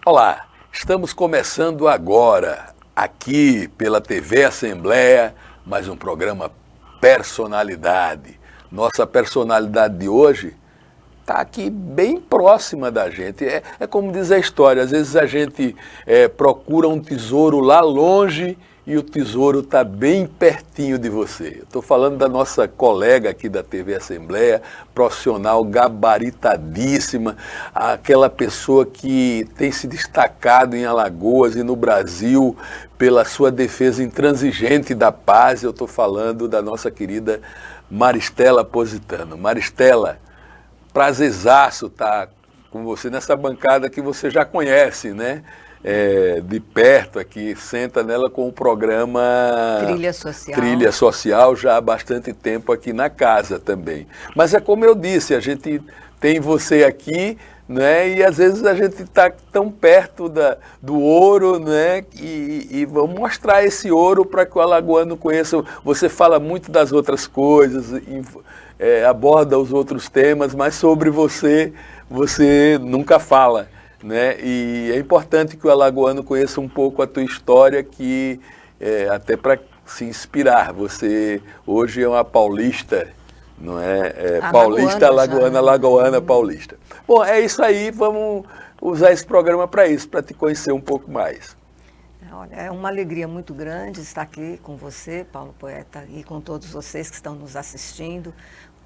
Olá, estamos começando agora, aqui pela TV Assembleia, mais um programa Personalidade. Nossa personalidade de hoje está aqui bem próxima da gente. É como diz a história, às vezes a gente procura um tesouro lá longe e o tesouro está bem pertinho de você. Eu estou falando da nossa colega aqui da TV Assembleia, profissional gabaritadíssima, aquela pessoa que tem se destacado em Alagoas e no Brasil pela sua defesa intransigente da paz. Eu estou falando da nossa querida Maristela Positano. Maristela, prazerzaço estar com você nessa bancada que você já conhece, né? De perto aqui, senta nela com o programa Trilha Social já há bastante tempo aqui na casa também. Mas é como eu disse, a gente tem você aqui, né, e às vezes a gente está tão perto do ouro, né, e vamos mostrar esse ouro para que o alagoano conheça. Você fala muito das outras coisas, aborda os outros temas, mas sobre você nunca fala. Né? E é importante que o alagoano conheça um pouco a tua história, que até para se inspirar. Você hoje é uma paulista, não é? Paulista, alagoana, paulista. Bom, é isso aí, vamos usar esse programa para isso, para te conhecer um pouco mais. Olha, é uma alegria muito grande estar aqui com você, Paulo Poeta, e com todos vocês que estão nos assistindo.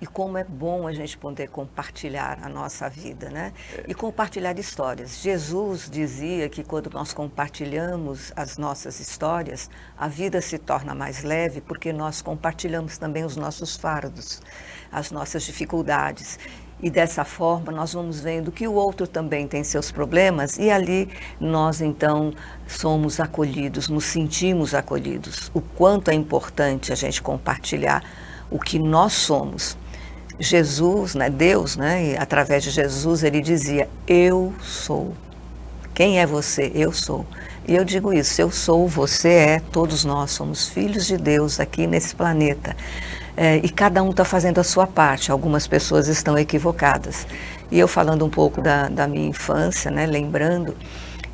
E como é bom a gente poder compartilhar a nossa vida, né? E compartilhar histórias. Jesus dizia que quando nós compartilhamos as nossas histórias, a vida se torna mais leve, porque nós compartilhamos também os nossos fardos, as nossas dificuldades. E dessa forma nós vamos vendo que o outro também tem seus problemas e ali nós então somos acolhidos, nos sentimos acolhidos. O quanto é importante a gente compartilhar o que nós somos. Jesus, né, Deus, né, através de Jesus, ele dizia, eu sou. Quem é você? Eu sou. E eu digo isso, eu sou, você é, todos nós somos filhos de Deus aqui nesse planeta. E cada um está fazendo a sua parte, algumas pessoas estão equivocadas. E eu falando um pouco da minha infância, né, lembrando,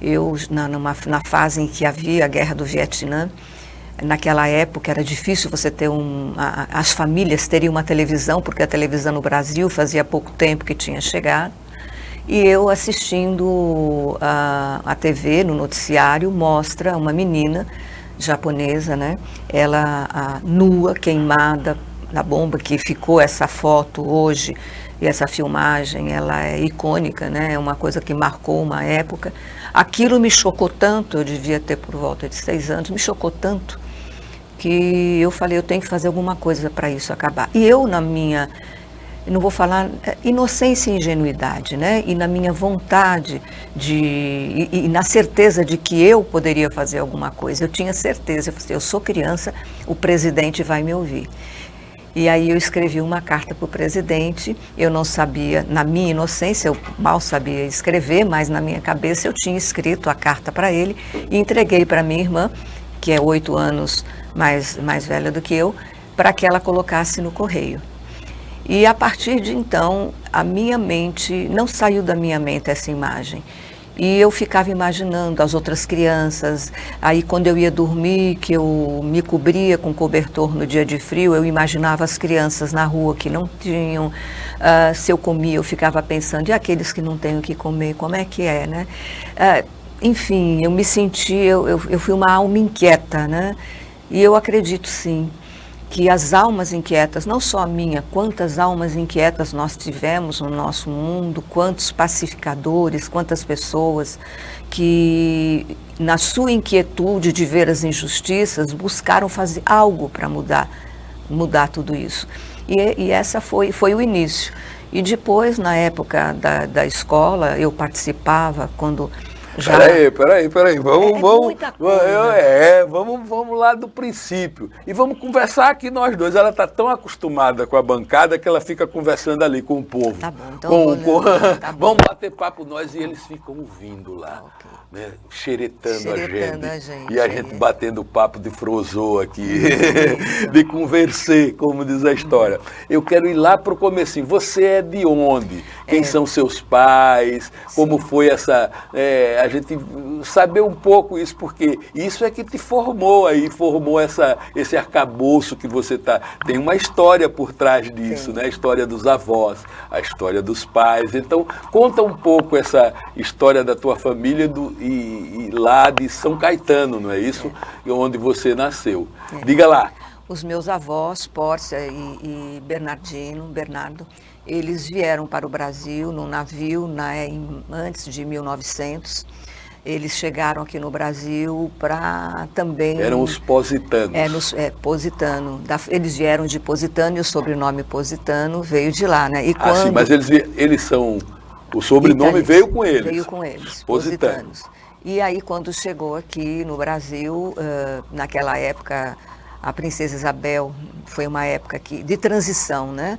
eu na fase em que havia a guerra do Vietnã, naquela época era difícil você ter as famílias teriam uma televisão, porque a televisão no Brasil fazia pouco tempo que tinha chegado. E eu assistindo a TV, no noticiário, mostra uma menina japonesa, né? Ela nua, queimada na bomba, que ficou essa foto hoje, e essa filmagem, ela é icônica, né? É uma coisa que marcou uma época. Aquilo me chocou tanto, eu devia ter por volta de 6 anos, me chocou tanto, que eu falei, eu tenho que fazer alguma coisa para isso acabar. E eu, não vou falar inocência e ingenuidade, né? E na minha vontade e na certeza de que eu poderia fazer alguma coisa. Eu tinha certeza, eu sou criança, o presidente vai me ouvir. E aí eu escrevi uma carta para o presidente, eu não sabia, na minha inocência, eu mal sabia escrever, mas na minha cabeça eu tinha escrito a carta para ele e entreguei para minha irmã, que é 8 anos mais velha do que eu, para que ela colocasse no correio. E a partir de então, a minha mente, não saiu da minha mente essa imagem. E eu ficava imaginando as outras crianças, aí quando eu ia dormir, que eu me cobria com cobertor no dia de frio, eu imaginava as crianças na rua que não tinham, se eu comia, eu ficava pensando, e aqueles que não têm o que comer, como é que é, né? Enfim, eu me senti, eu fui uma alma inquieta, né? E eu acredito sim, que as almas inquietas, não só a minha, quantas almas inquietas nós tivemos no nosso mundo, quantos pacificadores, quantas pessoas que, na sua inquietude de ver as injustiças, buscaram fazer algo para mudar tudo isso. E essa foi o início. E depois, na época da escola, eu participava quando... Peraí, vamos lá do princípio. E vamos conversar aqui nós dois. Ela está tão acostumada com a bancada que ela fica conversando ali com o povo. Tá bom, então vamos bater papo nós e eles ficam ouvindo lá, né? Xeretando a gente. E a gente batendo papo de frozô aqui, de conversar, como diz a história. Eu quero ir lá para o comecinho. Você é de onde? Quem são seus pais? Como foi essa... a gente saber um pouco isso, porque isso é que te formou aí, formou esse arcabouço que você tá. Tem uma história por trás disso, né? A história dos avós, a história dos pais. Então, conta um pouco essa história da tua família e lá de São Caetano, não é isso? Onde você nasceu. Diga lá. Os meus avós, Pórcia e Bernardo, eles vieram para o Brasil num navio antes de 1900. Eles chegaram aqui no Brasil para também... Eram os positanos. Positano. Eles vieram de Positano e o sobrenome Positano veio de lá, né? E quando... sim, mas eles são... O sobrenome veio com eles. Veio com eles, positanos. E aí, quando chegou aqui no Brasil, naquela época... A Princesa Isabel foi uma época de transição, né?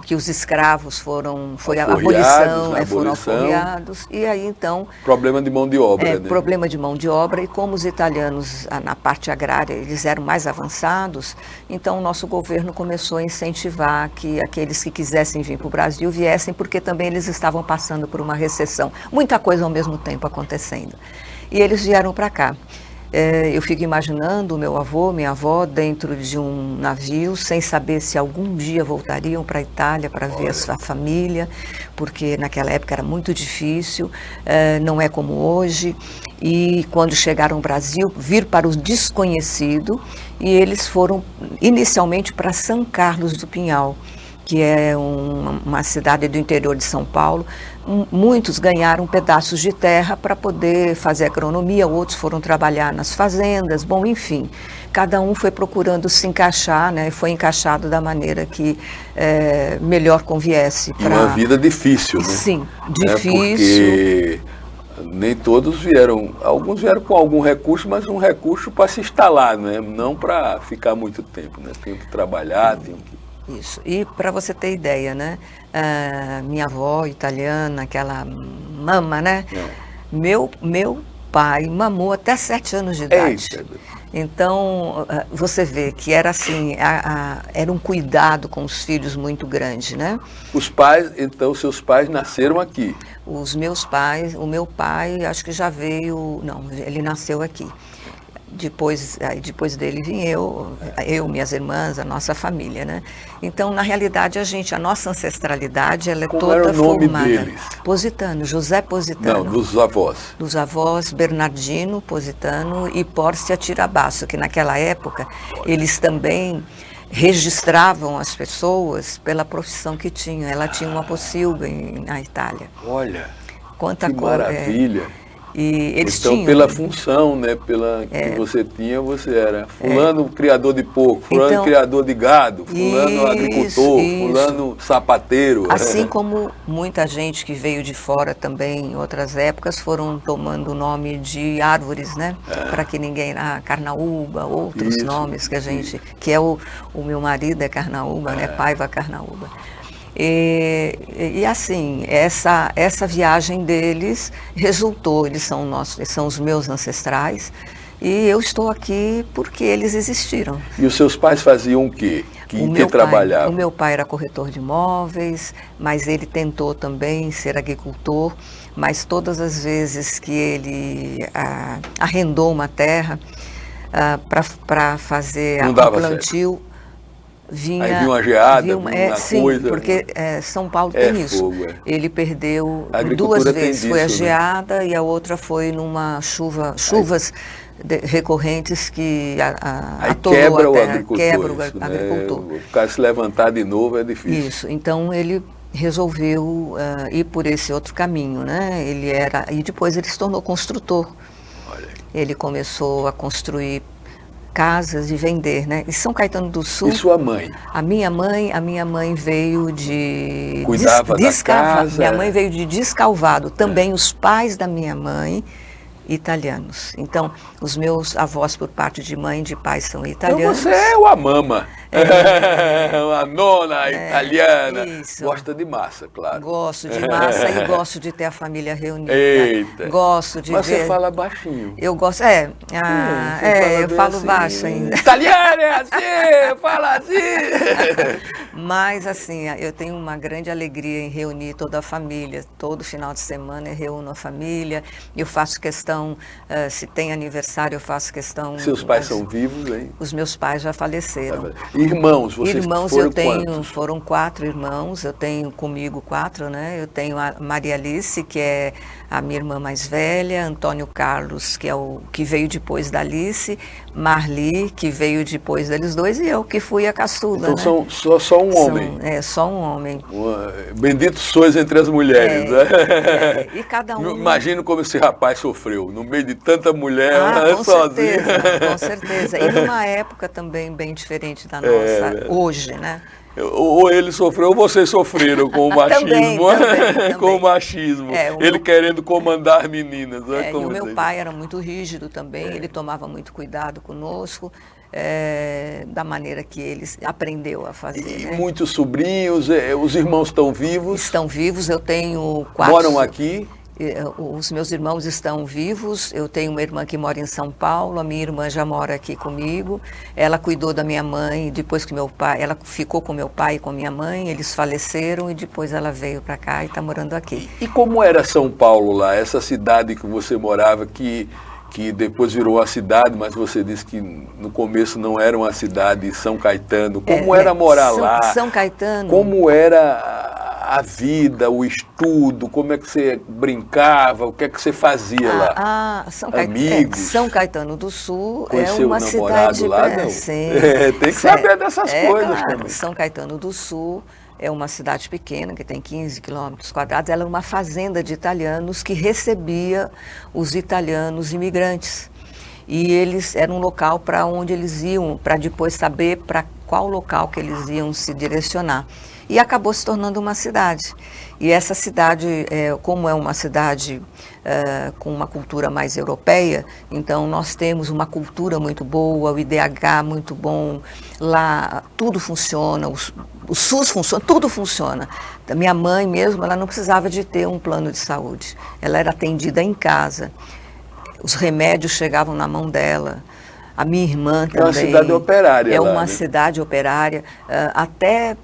Que os escravos foi a abolição, foram alforriados. E aí, então... Problema de mão de obra, né? Problema de mão de obra. E como os italianos, na parte agrária, eles eram mais avançados, então o nosso governo começou a incentivar que aqueles que quisessem vir para o Brasil viessem, porque também eles estavam passando por uma recessão. Muita coisa ao mesmo tempo acontecendo. E eles vieram para cá. Eu fico imaginando o meu avô, minha avó, dentro de um navio, sem saber se algum dia voltariam para a Itália para ver a sua família, porque naquela época era muito difícil, não é como hoje. E quando chegaram ao Brasil, vir para o desconhecido, e eles foram inicialmente para São Carlos do Pinhal, que é uma cidade do interior de São Paulo. Muitos ganharam pedaços de terra para poder fazer agronomia, outros foram trabalhar nas fazendas, bom, enfim, cada um foi procurando se encaixar, né? Foi encaixado da maneira que melhor conviesse. Uma vida difícil, né? Sim, difícil. Porque nem todos vieram, alguns vieram com algum recurso, mas um recurso para se instalar, né? Não para ficar muito tempo, né? Tinham que trabalhar, tinham que... Isso, e para você ter ideia, né, minha avó italiana, aquela mama, né, meu pai mamou até 7 anos de idade. Eita. Então, você vê que era assim, era um cuidado com os filhos muito grande, né? Os pais, então, seus pais nasceram aqui? Os meus pais, o meu pai acho que já veio, não, ele nasceu aqui. Depois dele vim eu, minhas irmãs, a nossa família, né? Então, na realidade, a nossa ancestralidade, ela é Como toda era o nome formada. Deles? Positano, José Positano. Não, dos avós. Dos avós, Bernardino Positano e Pórcia Tirabasso, que naquela época, eles também registravam as pessoas pela profissão que tinham. Ela tinha uma pocilga na Itália. Olha, quanta que maravilha. E eles então, tinham, pela função, né, que você tinha, você era fulano criador de porco, fulano então, criador de gado, fulano agricultor, fulano sapateiro. Assim como muita gente que veio de fora também, em outras épocas, foram tomando o nome de árvores, né, para que ninguém... Carnaúba, outros nomes que a gente... Que é o meu marido é Carnaúba, né, Paiva Carnaúba. E assim, essa viagem deles resultou, eles são os meus ancestrais, e eu estou aqui porque eles existiram. E os seus pais faziam o quê? Que trabalhavam? O meu pai era corretor de imóveis, mas ele tentou também ser agricultor, mas todas as vezes que ele arrendou uma terra para fazer o plantio... Certo. Aí vinha uma geada, sim, coisa... porque São Paulo tem isso. Fogo, Ele perdeu 2 vezes, foi a geada, né? E a outra foi numa chuvas recorrentes que atolou a terra, quebra o agricultor. O cara se levantar de novo é difícil. Isso, então ele resolveu ir por esse outro caminho, né? E depois ele se tornou construtor. Olha. Ele começou a construir casas e vender, né? Em São Caetano do Sul. E sua mãe? A minha mãe veio de... Cuidava da casa? Minha mãe veio de Descalvado. Também os pais da minha mãe, italianos. Então, os meus avós por parte de mãe e de pai são italianos. Então você é uma mama. Uma nona italiana. Isso. Gosta de massa, claro. Gosto de massa e gosto de ter a família reunida. Eita. Gosto de Mas ver... você fala baixinho. Eu gosto... eu falo assim. baixo ainda. Italiano é assim, fala assim. Mas, assim, eu tenho uma grande alegria em reunir toda a família. Todo final de semana eu reúno a família. Eu faço questão, se tem aniversário, eu faço questão... Seus pais são vivos, hein? Os meus pais já faleceram. Irmãos, vocês foram quantos? Foram 4 irmãos. Eu tenho comigo 4, né? Eu tenho a Maria Alice, que é a minha irmã mais velha, Antônio Carlos, que é o que veio depois da Alice, Marli, que veio depois deles dois, e eu, que fui a caçula. Então, né? só um homem. Só um homem. Bendito sois entre as mulheres. Né? E cada um... Imagino como esse rapaz sofreu, no meio de tanta mulher, com sozinho. Certeza, com certeza. E numa época também bem diferente da nossa, hoje, né? Ou ele sofreu ou vocês sofreram com o machismo. também. Com o machismo. Ele querendo comandar meninas. E o meu pai era muito rígido também, ele tomava muito cuidado conosco, da maneira que ele aprendeu a fazer. E né? muitos sobrinhos, os irmãos estão vivos? Estão vivos, eu tenho 4... Moram aqui? Os meus irmãos estão vivos, eu tenho uma irmã que mora em São Paulo, a minha irmã já mora aqui comigo, ela cuidou da minha mãe, depois que ela ficou com meu pai e com minha mãe, eles faleceram e depois ela veio para cá e está morando aqui. E como era São Paulo lá, essa cidade que você morava, que depois virou uma cidade, mas você disse que no começo não era uma cidade, São Caetano. Como era morar lá? São Caetano. Como era a vida, o estudo, como é que você brincava, o que é que você fazia lá? Amigos? São Caetano do Sul Conheceu é uma cidade... lá, não? Sim, tem que saber dessas coisas também. São Caetano do Sul é uma cidade pequena, que tem 15 quilômetros quadrados. Ela era uma fazenda de italianos que recebia os italianos imigrantes. E eles era um local para onde eles iam, para depois saber para qual local que eles iam se direcionar. E acabou se tornando uma cidade. E essa cidade, como é uma cidade com uma cultura mais europeia, então nós temos uma cultura muito boa, o IDH muito bom, lá tudo funciona, o SUS funciona, tudo funciona. A minha mãe mesmo, ela não precisava de ter um plano de saúde, ela era atendida em casa, os remédios chegavam na mão dela. A minha irmã também. É uma cidade operária. É uma cidade operária. Até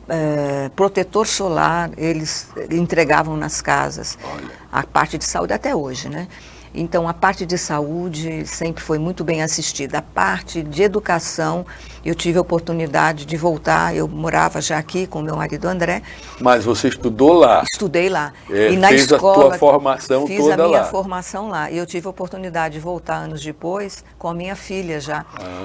protetor solar eles entregavam nas casas. Olha. A parte de saúde até hoje, né? Então, a parte de saúde sempre foi muito bem assistida. A parte de educação, eu tive a oportunidade de voltar. Eu morava já aqui com meu marido André. Mas você estudou lá? Estudei lá. E na escola, a tua formação toda lá? Fiz a minha formação lá. E eu tive a oportunidade de voltar anos depois com a minha filha já.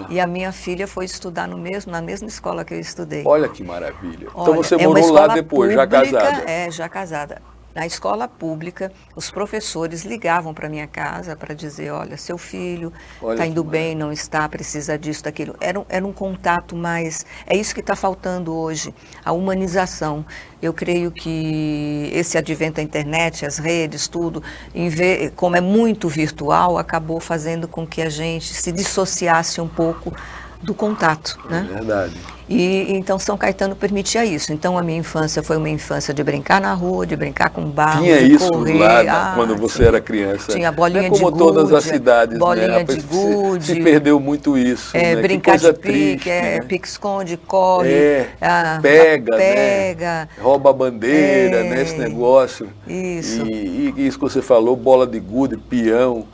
E a minha filha foi estudar na mesma escola que eu estudei. Olha que maravilha. Então você morou lá depois, já casada? Já casada. Na escola pública, os professores ligavam para minha casa para dizer, olha, seu filho está indo bem, não está, precisa disso, daquilo. Era um contato mais... É isso que está faltando hoje, a humanização. Eu creio que esse advento da internet, as redes, tudo, como é muito virtual, acabou fazendo com que a gente se dissociasse um pouco do contato, né? É verdade. E então São Caetano permitia isso. Então a minha infância foi uma infância de brincar na rua, de brincar com barro, tinha de isso correr. lá quando você era criança? Tinha bolinha de gude. Como todas as cidades, bolinha né? de gude. Se perdeu muito isso, né? Brincar de pique, triste, né? pique-esconde, corre, pega, né? Rouba a bandeira, né? Esse negócio. Isso. E isso que você falou, bola de gude, peão.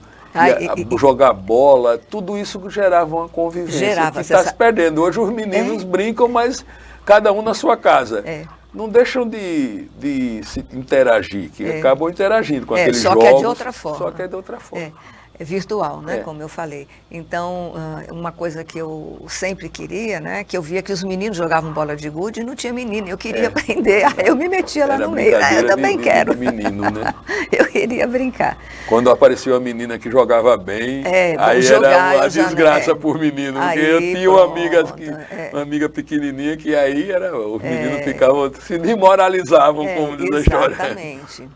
Jogar bola, tudo isso gerava uma convivência que está se perdendo. Hoje os meninos brincam, mas cada um na sua casa. Não deixam de se interagir, que acabam interagindo com aqueles jogos. Só que é de outra forma. Só que é de outra forma. É virtual, né? Como eu falei. Então, uma coisa que eu sempre queria, né? Que eu via que os meninos jogavam bola de gude e não tinha menino. Eu queria aprender. Aí eu me metia lá no meio. Eu também quero. Menino, né? Eu queria brincar. Quando apareceu a menina que jogava bem, aí jogar, era uma desgraça por menino. Porque eu tinha uma amiga pequenininha que aí os meninos ficavam, se desmoralizavam, como diz a história. Exatamente.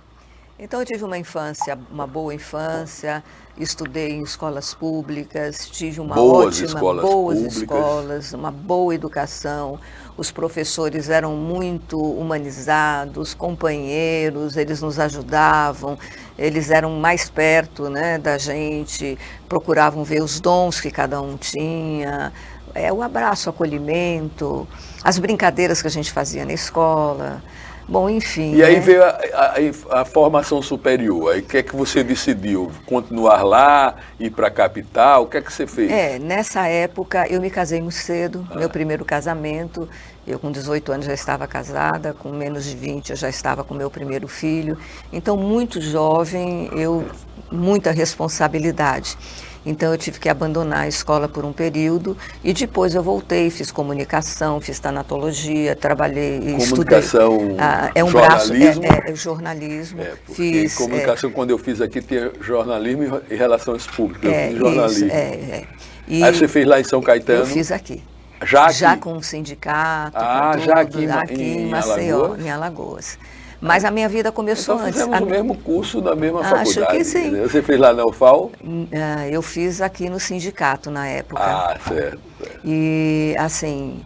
Então eu tive uma boa infância, estudei em escolas públicas, tive uma boas escolas, uma boa educação. Os professores eram muito humanizados, companheiros, eles nos ajudavam, eles eram mais perto, né, da gente, procuravam ver os dons que cada um tinha. o abraço, o acolhimento, as brincadeiras que a gente fazia na escola. Bom, enfim. E aí veio a formação superior. Aí o que é que você decidiu? Continuar lá, ir para a capital? O que é que você fez? Nessa época eu me casei muito cedo, meu primeiro casamento. Eu com 18 anos já estava casada, com menos de 20 eu já estava com meu primeiro filho. Então, muito jovem, muita responsabilidade. Então eu tive que abandonar a escola por um período e depois eu voltei, fiz comunicação, fiz tanatologia, trabalhei e estudei. Comunicação, jornalismo? Jornalismo. Fiz, comunicação, quando eu fiz aqui, tinha jornalismo e relações públicas. Eu fiz jornalismo. E aí você fez lá em São Caetano? Eu fiz aqui. Já aqui? Já com o sindicato, já aqui em Maceió, em Alagoas. Mas a minha vida começou então, antes. Fizemos o mesmo curso na mesma faculdade. Acho que sim. Você fez lá na UFAL? Eu fiz aqui no sindicato na época. Certo. E, assim,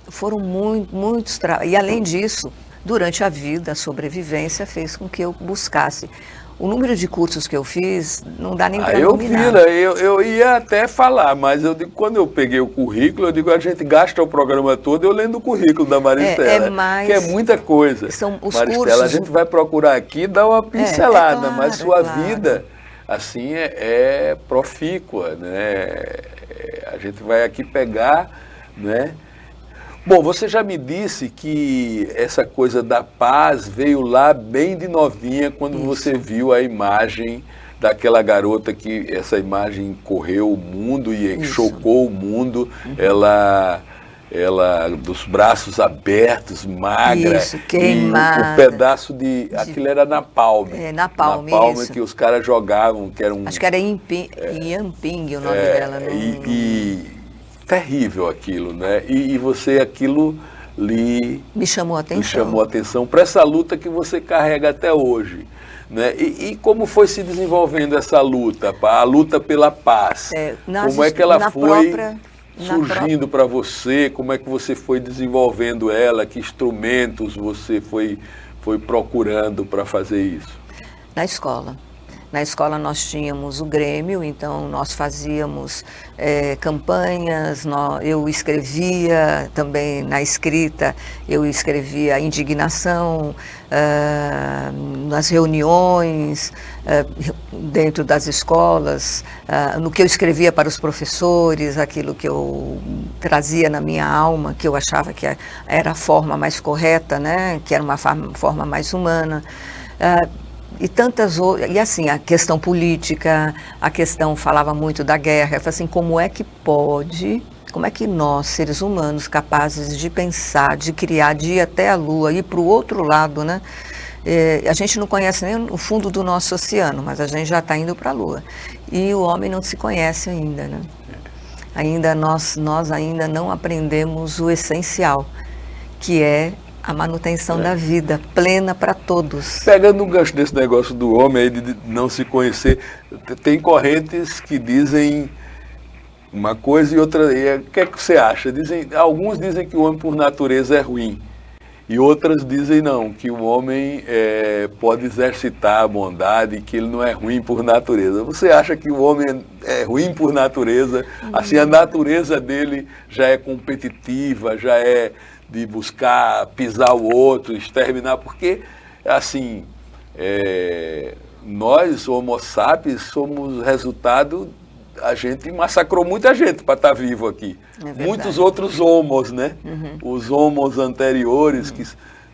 foram muitos trabalhos. E, além disso, durante a vida, a sobrevivência fez com que eu buscasse. O número de cursos que eu fiz não dá nem para nominar. Eu ia até falar, mas eu digo, quando eu peguei o currículo, eu digo, a gente gasta o programa todo eu lendo o currículo da Maristela, que é muita coisa. São os Maristela, cursos... a gente vai procurar aqui dar uma pincelada, claro, mas sua vida, assim, é profícua, né? A gente vai aqui pegar, né? Bom, você já me disse que essa coisa da paz veio lá bem de novinha, quando você viu a imagem daquela garota que essa imagem correu o mundo e chocou o mundo, ela dos braços abertos, magra, queimada. E um pedaço aquilo era napalm. Napalm, que os caras jogavam, que era um... Acho que era Yamping o nome dela. Terrível aquilo, né? E você, aquilo me chamou a atenção. Me chamou a atenção para essa luta que você carrega até hoje, né? E como foi se desenvolvendo essa luta, a luta pela paz? Como é que ela foi surgindo para você? Como é que você foi desenvolvendo ela? Que instrumentos você foi procurando para fazer isso? Na escola. Na escola nós tínhamos o Grêmio, então nós fazíamos campanhas, eu escrevia também na escrita, eu escrevia a indignação nas reuniões, dentro das escolas, no que eu escrevia para os professores, aquilo que eu trazia na minha alma, que eu achava que era a forma mais correta, né? Que era uma forma mais humana. E tantas outras, e assim, a questão política, a questão falava muito da guerra, eu falei assim, como é que nós, seres humanos, capazes de pensar, de criar, de ir até a Lua, ir para o outro lado, né? A gente não conhece nem o fundo do nosso oceano, mas a gente já está indo para a Lua. E o homem não se conhece ainda, né? Nós ainda não aprendemos o essencial, que é a manutenção da vida plena para todos. Pegando um gancho desse negócio do homem aí de não se conhecer, tem correntes que dizem uma coisa e outra. E o que é que você acha? Alguns dizem que o homem por natureza é ruim. E outras dizem não, que o homem pode exercitar a bondade e que ele não é ruim por natureza. Você acha que o homem é ruim por natureza? Assim, a natureza dele já é competitiva, já é de buscar pisar o outro, exterminar, porque, assim, nós, Homo sapiens, somos resultado, a gente massacrou muita gente para estar vivo aqui. Muitos outros homos, né? Os homos anteriores, que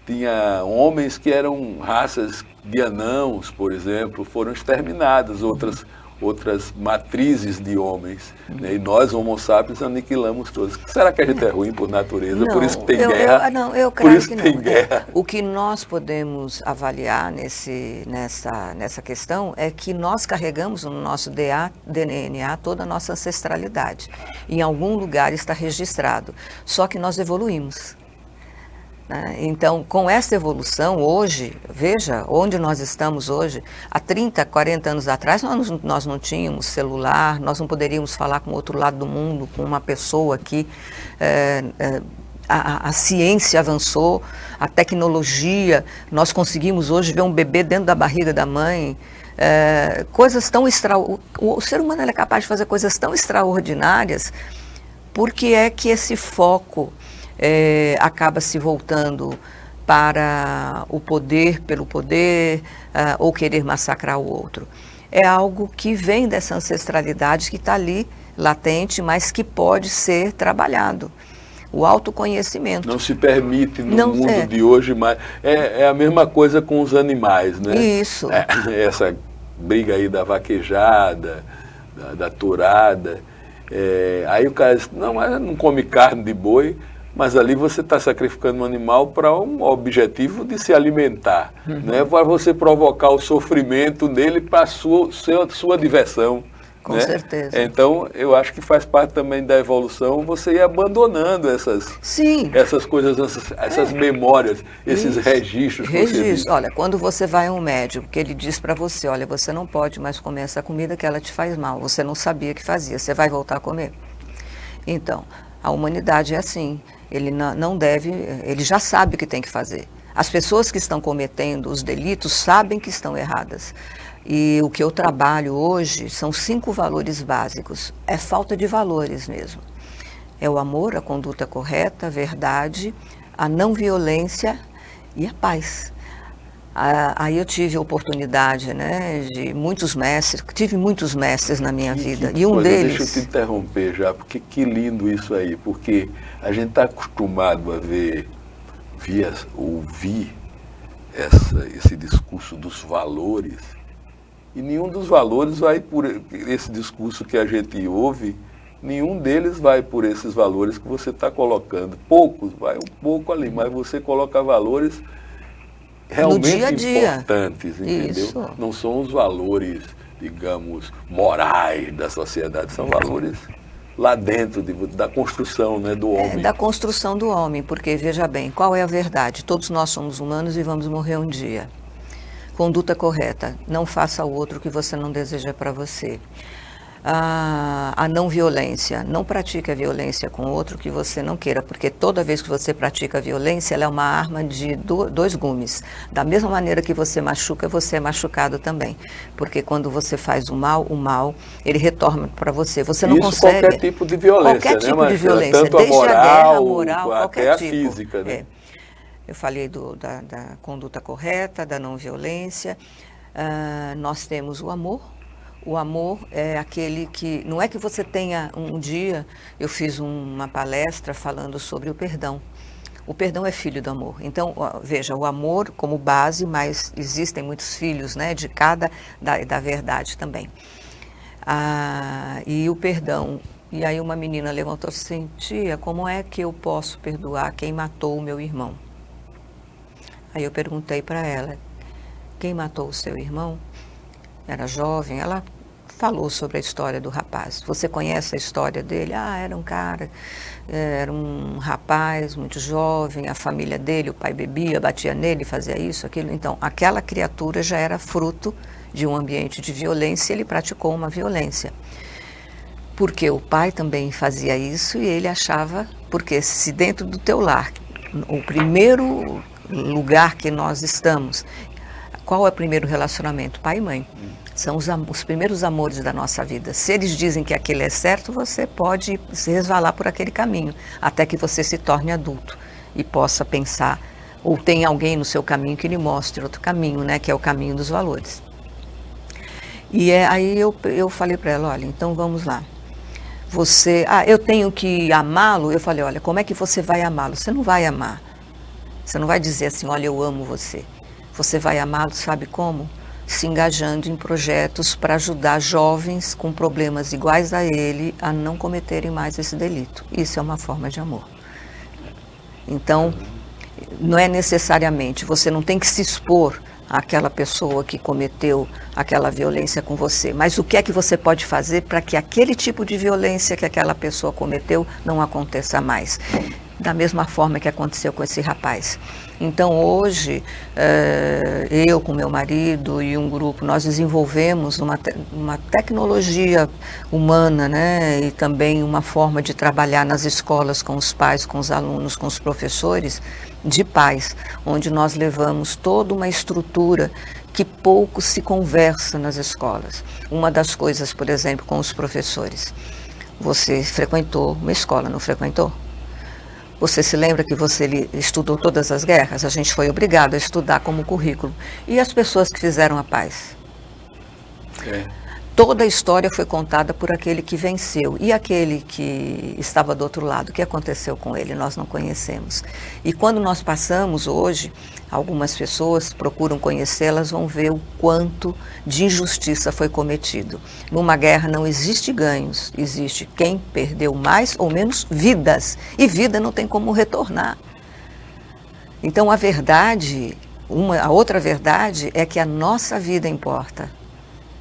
tinha homens que eram raças de anãos, por exemplo, foram exterminadas, outras matrizes de homens, né? E nós, Homo sapiens, aniquilamos todos. Será que a gente é ruim por natureza? Não, por isso que tem guerra? Eu creio que não. Guerra. O que nós podemos avaliar nessa questão é que nós carregamos no nosso DNA toda a nossa ancestralidade. Em algum lugar está registrado. Só que nós evoluímos. Então, com essa evolução, hoje, veja onde nós estamos hoje. Há 30, 40 anos atrás, nós não tínhamos celular, nós não poderíamos falar com o outro lado do mundo, com uma pessoa aqui. A ciência avançou, a tecnologia, nós conseguimos hoje ver um bebê dentro da barriga da mãe. Coisas tão o ser humano é capaz de fazer coisas tão extraordinárias Por que é que esse foco acaba se voltando para o poder pelo poder, ou querer massacrar o outro? É algo que vem dessa ancestralidade que está ali, latente, mas que pode ser trabalhado. O autoconhecimento. Não se permite no mundo de hoje, mas é a mesma coisa com os animais, né? Isso. Essa briga aí da vaquejada, da tourada. Aí o cara diz, não, mas não come carne de boi, mas ali você está sacrificando um animal para um objetivo de se alimentar, né? Para você provocar o sofrimento nele para a sua diversão. Com né? certeza. Então, eu acho que faz parte também da evolução você ir abandonando essas coisas, essas memórias, esses registros. Olha, quando você vai a um médico, que ele diz para você, olha, você não pode mais comer essa comida que ela te faz mal, você não sabia que fazia, você vai voltar a comer? Então, a humanidade é assim, ele não deve, ele já sabe o que tem que fazer. As pessoas que estão cometendo os delitos sabem que estão erradas. E o que eu trabalho hoje são 5 valores básicos. É falta de valores mesmo. É o amor, a conduta correta, a verdade, a não violência e a paz. Aí eu tive a oportunidade, né, de tive muitos mestres na minha vida. E um deles... Deixa eu te interromper já, porque que lindo isso aí. Porque a gente está acostumado a ouvir esse discurso dos valores. E nenhum dos valores vai por esse discurso que a gente ouve, nenhum deles vai por esses valores que você está colocando. Poucos, vai um pouco ali, mas você coloca valores realmente no dia a dia. Importantes, entendeu? Isso. Não são os valores, digamos, morais da sociedade, são valores lá dentro da construção, né, do homem. Da construção do homem, porque, veja bem, qual é a verdade? Todos nós somos humanos e vamos morrer um dia. Conduta correta, não faça ao outro o que você não deseja para você. A não violência, não pratique a violência com o outro que você não queira, porque toda vez que você pratica a violência, ela é uma arma de 2 gumes. Da mesma maneira que você machuca, você é machucado também. Porque quando você faz o mal, ele retorna para você. Você não consegue... qualquer tipo de violência, qualquer tipo, né, de violência, tanto desde a guerra, a moral, até qualquer a tipo. Física, né? Eu falei da conduta correta, da não violência. Nós temos o amor. O amor é aquele que... Não é que você tenha... Um dia eu fiz uma palestra falando sobre o perdão. O perdão é filho do amor. Então, veja, o amor como base, mas existem muitos filhos, né, da verdade também. E o perdão... E aí uma menina levantou e disse assim, tia, como é que eu posso perdoar quem matou o meu irmão? Aí eu perguntei para ela, quem matou o seu irmão? Era jovem, ela falou sobre a história do rapaz. Você conhece a história dele? Era um cara, era um rapaz muito jovem, a família dele, o pai bebia, batia nele, fazia isso, aquilo. Então, aquela criatura já era fruto de um ambiente de violência, ele praticou uma violência. Porque o pai também fazia isso e ele achava, porque se dentro do teu lar, o primeiro lugar que nós estamos, qual é o primeiro relacionamento? Pai e mãe. São os primeiros amores da nossa vida. Se eles dizem que aquilo é certo, você pode se resvalar por aquele caminho, até que você se torne adulto e possa pensar, ou tem alguém no seu caminho que lhe mostre outro caminho, né, que é o caminho dos valores. E aí eu falei para ela, olha, então vamos lá. Eu tenho que amá-lo? Eu falei, olha, como é que você vai amá-lo? Você não vai amar. Você não vai dizer assim, olha, eu amo você. Você vai amá-lo, sabe como? Se engajando em projetos para ajudar jovens com problemas iguais a ele a não cometerem mais esse delito. Isso é uma forma de amor. Então, não é necessariamente, você não tem que se expor àquela pessoa que cometeu aquela violência com você, mas o que é que você pode fazer para que aquele tipo de violência que aquela pessoa cometeu não aconteça mais? Da mesma forma que aconteceu com esse rapaz. Então hoje, eu com meu marido e um grupo, nós desenvolvemos uma tecnologia humana, né, e também uma forma de trabalhar nas escolas com os pais, com os alunos, com os professores de paz, onde nós levamos toda uma estrutura que pouco se conversa nas escolas. Uma das coisas, por exemplo, com os professores. Você frequentou uma escola, não frequentou? Você se lembra que você estudou todas as guerras? A gente foi obrigado a estudar como currículo. E as pessoas que fizeram a paz? Toda a história foi contada por aquele que venceu. E aquele que estava do outro lado, o que aconteceu com ele? Nós não conhecemos. E quando nós passamos hoje, algumas pessoas procuram conhecê-las, vão ver o quanto de injustiça foi cometido. Numa guerra não existe ganhos, existe quem perdeu mais ou menos vidas. E vida não tem como retornar. Então a verdade, a outra verdade é que a nossa vida importa.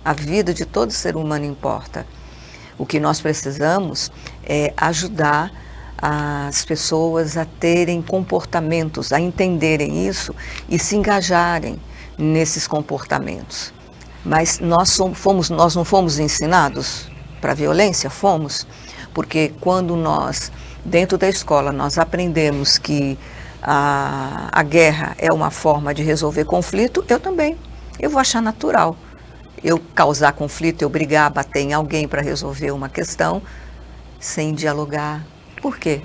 A vida de todo ser humano importa. O que nós precisamos é ajudar as pessoas a terem comportamentos, a entenderem isso e se engajarem nesses comportamentos. Mas nós não fomos ensinados para a violência? Fomos. Porque quando nós, dentro da escola, nós aprendemos que a guerra é uma forma de resolver conflito, eu vou achar natural. Eu causar conflito, eu brigar, bater em alguém para resolver uma questão, sem dialogar. Por quê?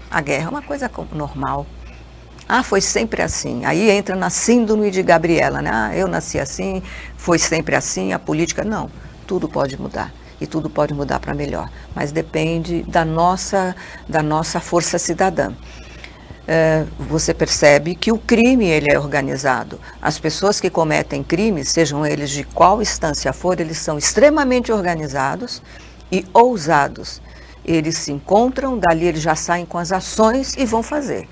A guerra é uma coisa normal. Foi sempre assim. Aí entra na síndrome de Gabriela, né? Eu nasci assim, foi sempre assim, a política... Não, tudo pode mudar. E tudo pode mudar para melhor. Mas depende da nossa força cidadã. Você percebe que o crime ele é organizado. As pessoas que cometem crimes, sejam eles de qual instância for, eles são extremamente organizados e ousados. Eles se encontram, dali eles já saem com as ações e vão fazer.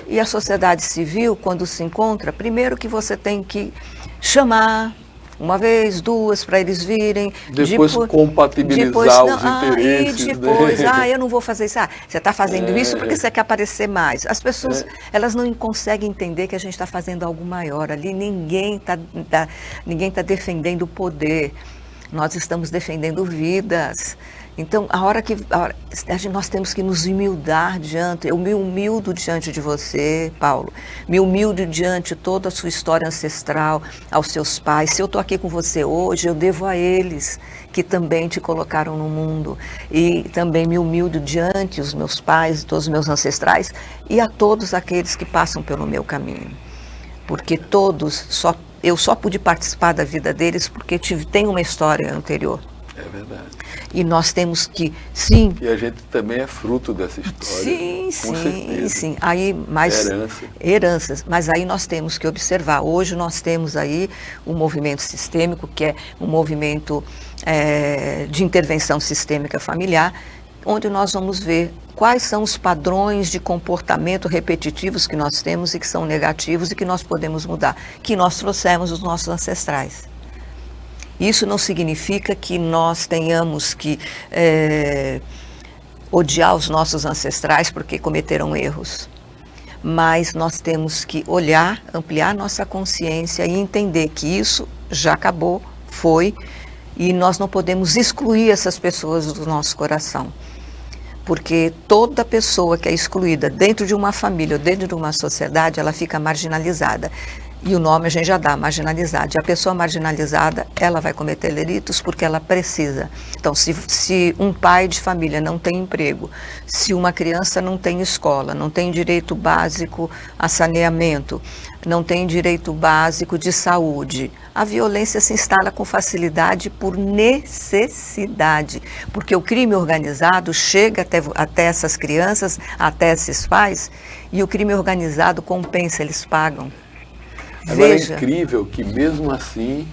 E a sociedade civil, quando se encontra, primeiro que você tem que chamar... Uma vez, duas, para eles virem. Depois compatibilizar os interesses. E depois, eu não vou fazer isso. Você está fazendo isso porque você quer aparecer mais. As pessoas, elas não conseguem entender que a gente está fazendo algo maior ali. Ninguém tá defendendo o poder. Nós estamos defendendo vidas. Então, nós temos que nos humildar eu me humildo diante de você, Paulo, me humildo diante de toda a sua história ancestral, aos seus pais. Se eu estou aqui com você hoje, eu devo a eles, que também te colocaram no mundo. E também me humildo diante dos meus pais, todos os meus ancestrais, e a todos aqueles que passam pelo meu caminho. Porque eu só pude participar da vida deles porque tem uma história anterior. É verdade. E nós temos que, sim... E a gente também é fruto dessa história. Sim. Aí, heranças. Mas aí nós temos que observar. Hoje nós temos aí um movimento sistêmico, que é um movimento de intervenção sistêmica familiar, onde nós vamos ver quais são os padrões de comportamento repetitivos que nós temos e que são negativos e que nós podemos mudar, que nós trouxemos dos nossos ancestrais. Isso não significa que nós tenhamos que odiar os nossos ancestrais porque cometeram erros. Mas nós temos que olhar, ampliar nossa consciência e entender que isso já acabou, foi, e nós não podemos excluir essas pessoas do nosso coração. Porque toda pessoa que é excluída dentro de uma família ou dentro de uma sociedade, ela fica marginalizada. E o nome a gente já dá, marginalizada. E a pessoa marginalizada, ela vai cometer delitos porque ela precisa. Então, se um pai de família não tem emprego, se uma criança não tem escola, não tem direito básico a saneamento, não tem direito básico de saúde, a violência se instala com facilidade por necessidade. Porque o crime organizado chega até essas crianças, até esses pais, e o crime organizado compensa, eles pagam. Agora é incrível que mesmo assim,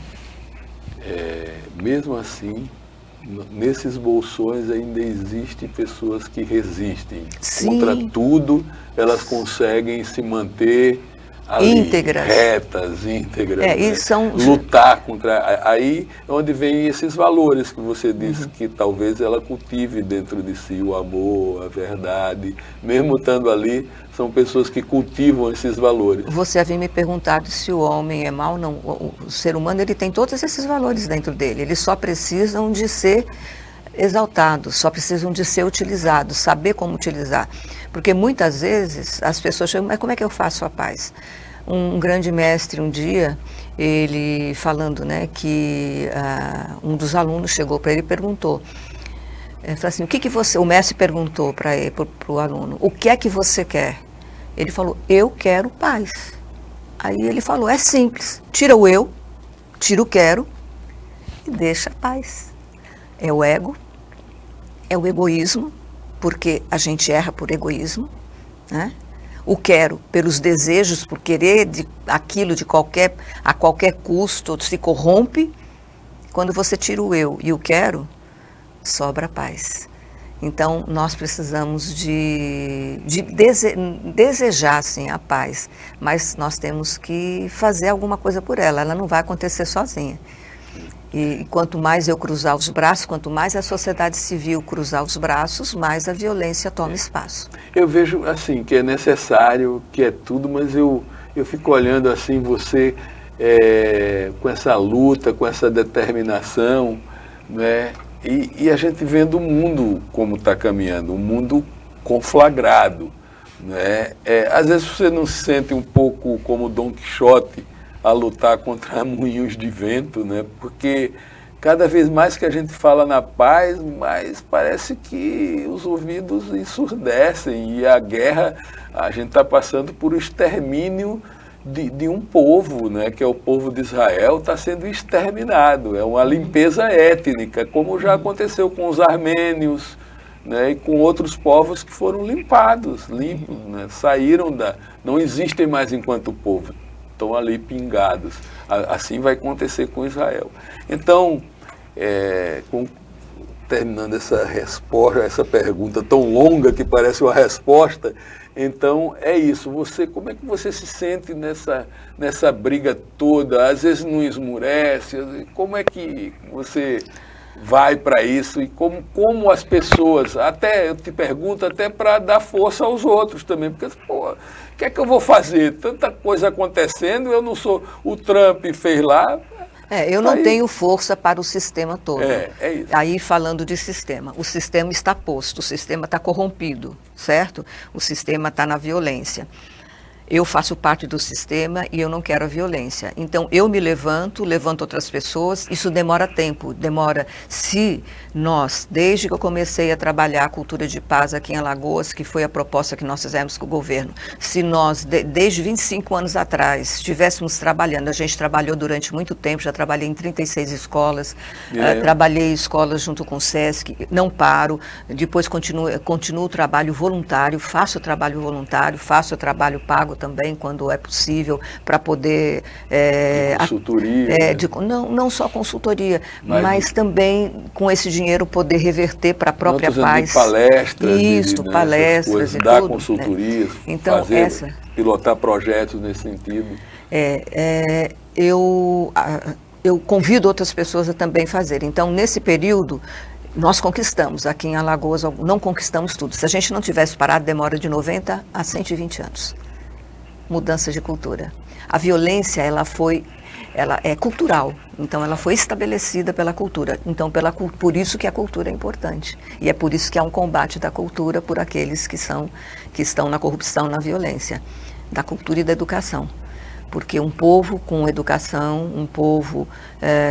nesses bolsões ainda existem pessoas que resistem. Sim. Contra tudo, elas conseguem se manter ali, íntegras, né? Lutar contra... Aí é onde vem esses valores que você disse, que talvez ela cultive dentro de si, o amor, a verdade, mesmo estando ali, são pessoas que cultivam esses valores. Você havia me perguntado se o homem é mau. Não, o ser humano ele tem todos esses valores dentro dele, eles só precisam de ser exaltados, só precisam de ser utilizados, saber como utilizar. Porque muitas vezes as pessoas chegam, mas como é que eu faço a paz? Um grande mestre um dia, ele falando, né, que um dos alunos chegou para ele e perguntou, Ele falou assim, o mestre perguntou para o aluno, o que é que você quer? Ele falou, eu quero paz. Aí ele falou, é simples, tira o eu, tira o quero e deixa a paz. É o ego, é o egoísmo, porque a gente erra por egoísmo, né? O quero pelos desejos, por querer aquilo a qualquer custo, se corrompe. Quando você tira o eu e o quero, sobra a paz. Então, nós precisamos de desejar, sim, a paz, mas nós temos que fazer alguma coisa por ela não vai acontecer sozinha. E quanto mais eu cruzar os braços, quanto mais a sociedade civil cruzar os braços, mais a violência toma espaço. Eu vejo, assim, que é necessário, que é tudo, mas eu fico olhando, assim, você com essa luta, com essa determinação, né? E a gente vendo o mundo como está caminhando, um mundo conflagrado, né? Às vezes você não se sente um pouco como Dom Quixote a lutar contra moinhos de vento, né? Porque cada vez mais que a gente fala na paz, mais parece que os ouvidos ensurdecem, e a guerra, a gente está passando por o extermínio de um povo, né, que é o povo de Israel, está sendo exterminado. É uma limpeza étnica, como já aconteceu com os armênios, né, e com outros povos que foram limpos, né, saíram não existem mais enquanto povo, estão ali pingados. Assim vai acontecer com Israel. Então, terminando essa resposta, essa pergunta tão longa que parece uma resposta, então é isso. Como é que você se sente nessa briga toda? Às vezes não esmurece. Como é que você vai para isso? E como as pessoas, até eu te pergunto, até para dar força aos outros também, porque, pô, o que é que eu vou fazer? Tanta coisa acontecendo, eu não sou, o Trump fez lá. Eu não tenho força para o sistema todo. É isso. Aí, falando de sistema, o sistema está posto, o sistema está corrompido, certo? O sistema está na violência. Eu faço parte do sistema e eu não quero a violência. Então, eu me levanto outras pessoas, isso demora tempo, se nós, desde que eu comecei a trabalhar a cultura de paz aqui em Alagoas, que foi a proposta que nós fizemos com o governo, se nós, desde 25 anos atrás, estivéssemos trabalhando, a gente trabalhou durante muito tempo, já trabalhei em 36 escolas, trabalhei em escolas junto com o SESC, não paro, depois continuo o trabalho voluntário, faço o trabalho voluntário, faço o trabalho pago também, quando é possível, para poder... consultoria. Não só consultoria, mas também com esse dinheiro poder reverter para a própria paz. De palestras. Isso, palestras coisas, e dar tudo. consultorias, Então, pilotar projetos nesse sentido. Eu convido outras pessoas a também fazerem. Então, nesse período, nós conquistamos. Aqui em Alagoas, não conquistamos tudo. Se a gente não tivesse parado, demora de 90 a 120 anos. Mudança de cultura. A violência, ela é cultural, então ela foi estabelecida pela cultura. Então, por isso que a cultura é importante. E é por isso que há um combate da cultura por aqueles que estão na corrupção, na violência, da cultura e da educação. Porque um povo com educação, um povo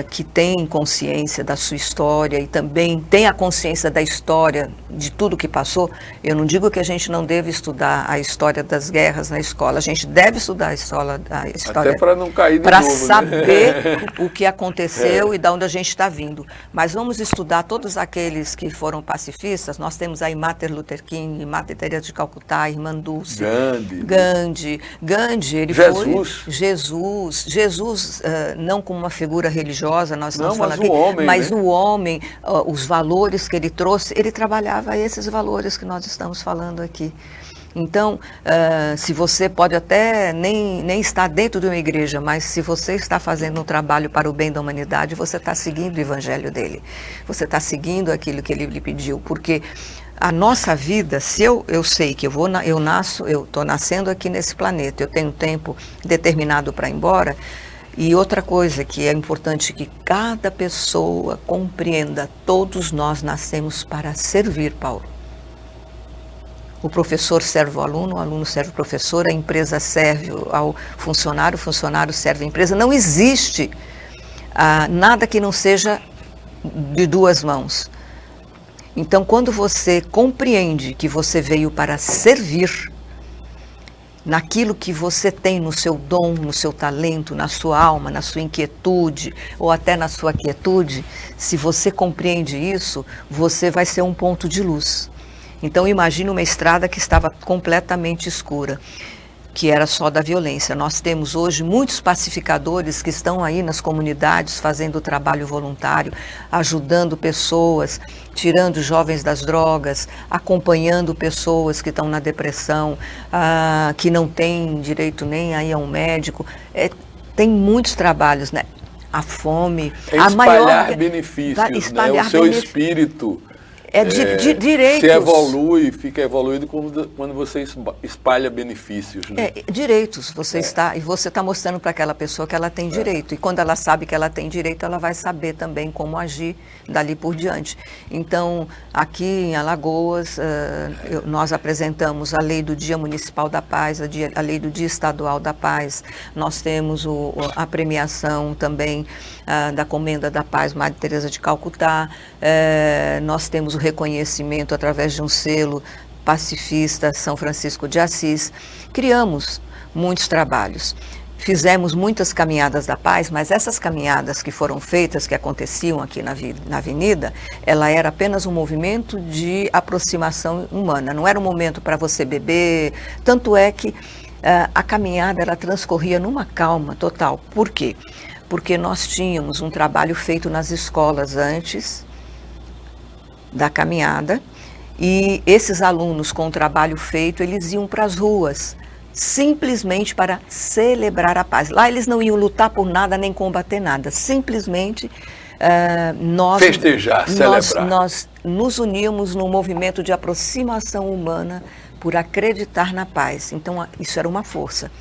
que tem consciência da sua história e também tem a consciência da história de tudo que passou, eu não digo que a gente não deve estudar a história das guerras na escola, a gente deve estudar a história até para não cair de para novo, saber o que aconteceu e de onde a gente está vindo. Mas vamos estudar todos aqueles que foram pacifistas. Nós temos aí Martin Luther King, Madre Teresa de Calcutá, Irmã Dulce, Gandhi, ele foi Jesus, não como uma figura religiosa, nós estamos falando aqui, mas o homem, os valores que ele trouxe, ele trabalhava esses valores que nós estamos falando aqui. Então, se você pode até nem estar dentro de uma igreja, mas se você está fazendo um trabalho para o bem da humanidade, você está seguindo o evangelho dele, você está seguindo aquilo que ele lhe pediu, porque a nossa vida, se eu sei que eu estou nascendo aqui nesse planeta, eu tenho tempo determinado para ir embora. E outra coisa que é importante que cada pessoa compreenda, todos nós nascemos para servir, Paulo. O professor serve o aluno serve o professor, a empresa serve ao funcionário, o funcionário serve a empresa. Não existe nada que não seja de duas mãos. Então, quando você compreende que você veio para servir, naquilo que você tem no seu dom, no seu talento, na sua alma, na sua inquietude ou até na sua quietude, se você compreende isso, você vai ser um ponto de luz. Então imagine uma estrada que estava completamente escura, que era só da violência. Nós temos hoje muitos pacificadores que estão aí nas comunidades fazendo trabalho voluntário, ajudando pessoas, tirando jovens das drogas, acompanhando pessoas que estão na depressão, que não têm direito nem aí a um médico. Tem muitos trabalhos, né? A fome, a maior benefícios, espalhar, né? O seu espírito direitos. Se evolui, fica evoluído quando você espalha benefícios. Né? Direitos, você está mostrando para aquela pessoa que ela tem direito. E quando ela sabe que ela tem direito, ela vai saber também como agir dali por diante. Então, aqui em Alagoas, nós apresentamos a Lei do Dia Municipal da Paz, a Lei do Dia Estadual da Paz. Nós temos a premiação também da Comenda da Paz, Madre Teresa de Calcutá. Nós temos o reconhecimento através de um selo pacifista São Francisco de Assis. Criamos muitos trabalhos. Fizemos muitas caminhadas da paz, mas essas caminhadas que foram feitas, que aconteciam aqui na avenida, ela era apenas um movimento de aproximação humana, não era um momento para você beber, tanto é que a caminhada ela transcorria numa calma total. Por quê? Porque nós tínhamos um trabalho feito nas escolas antes da caminhada, e esses alunos com o trabalho feito, eles iam para as ruas, simplesmente para celebrar a paz. Lá eles não iam lutar por nada, nem combater nada, simplesmente festejar, celebrar. Nós nos uníamos num movimento de aproximação humana por acreditar na paz. Então isso era uma força.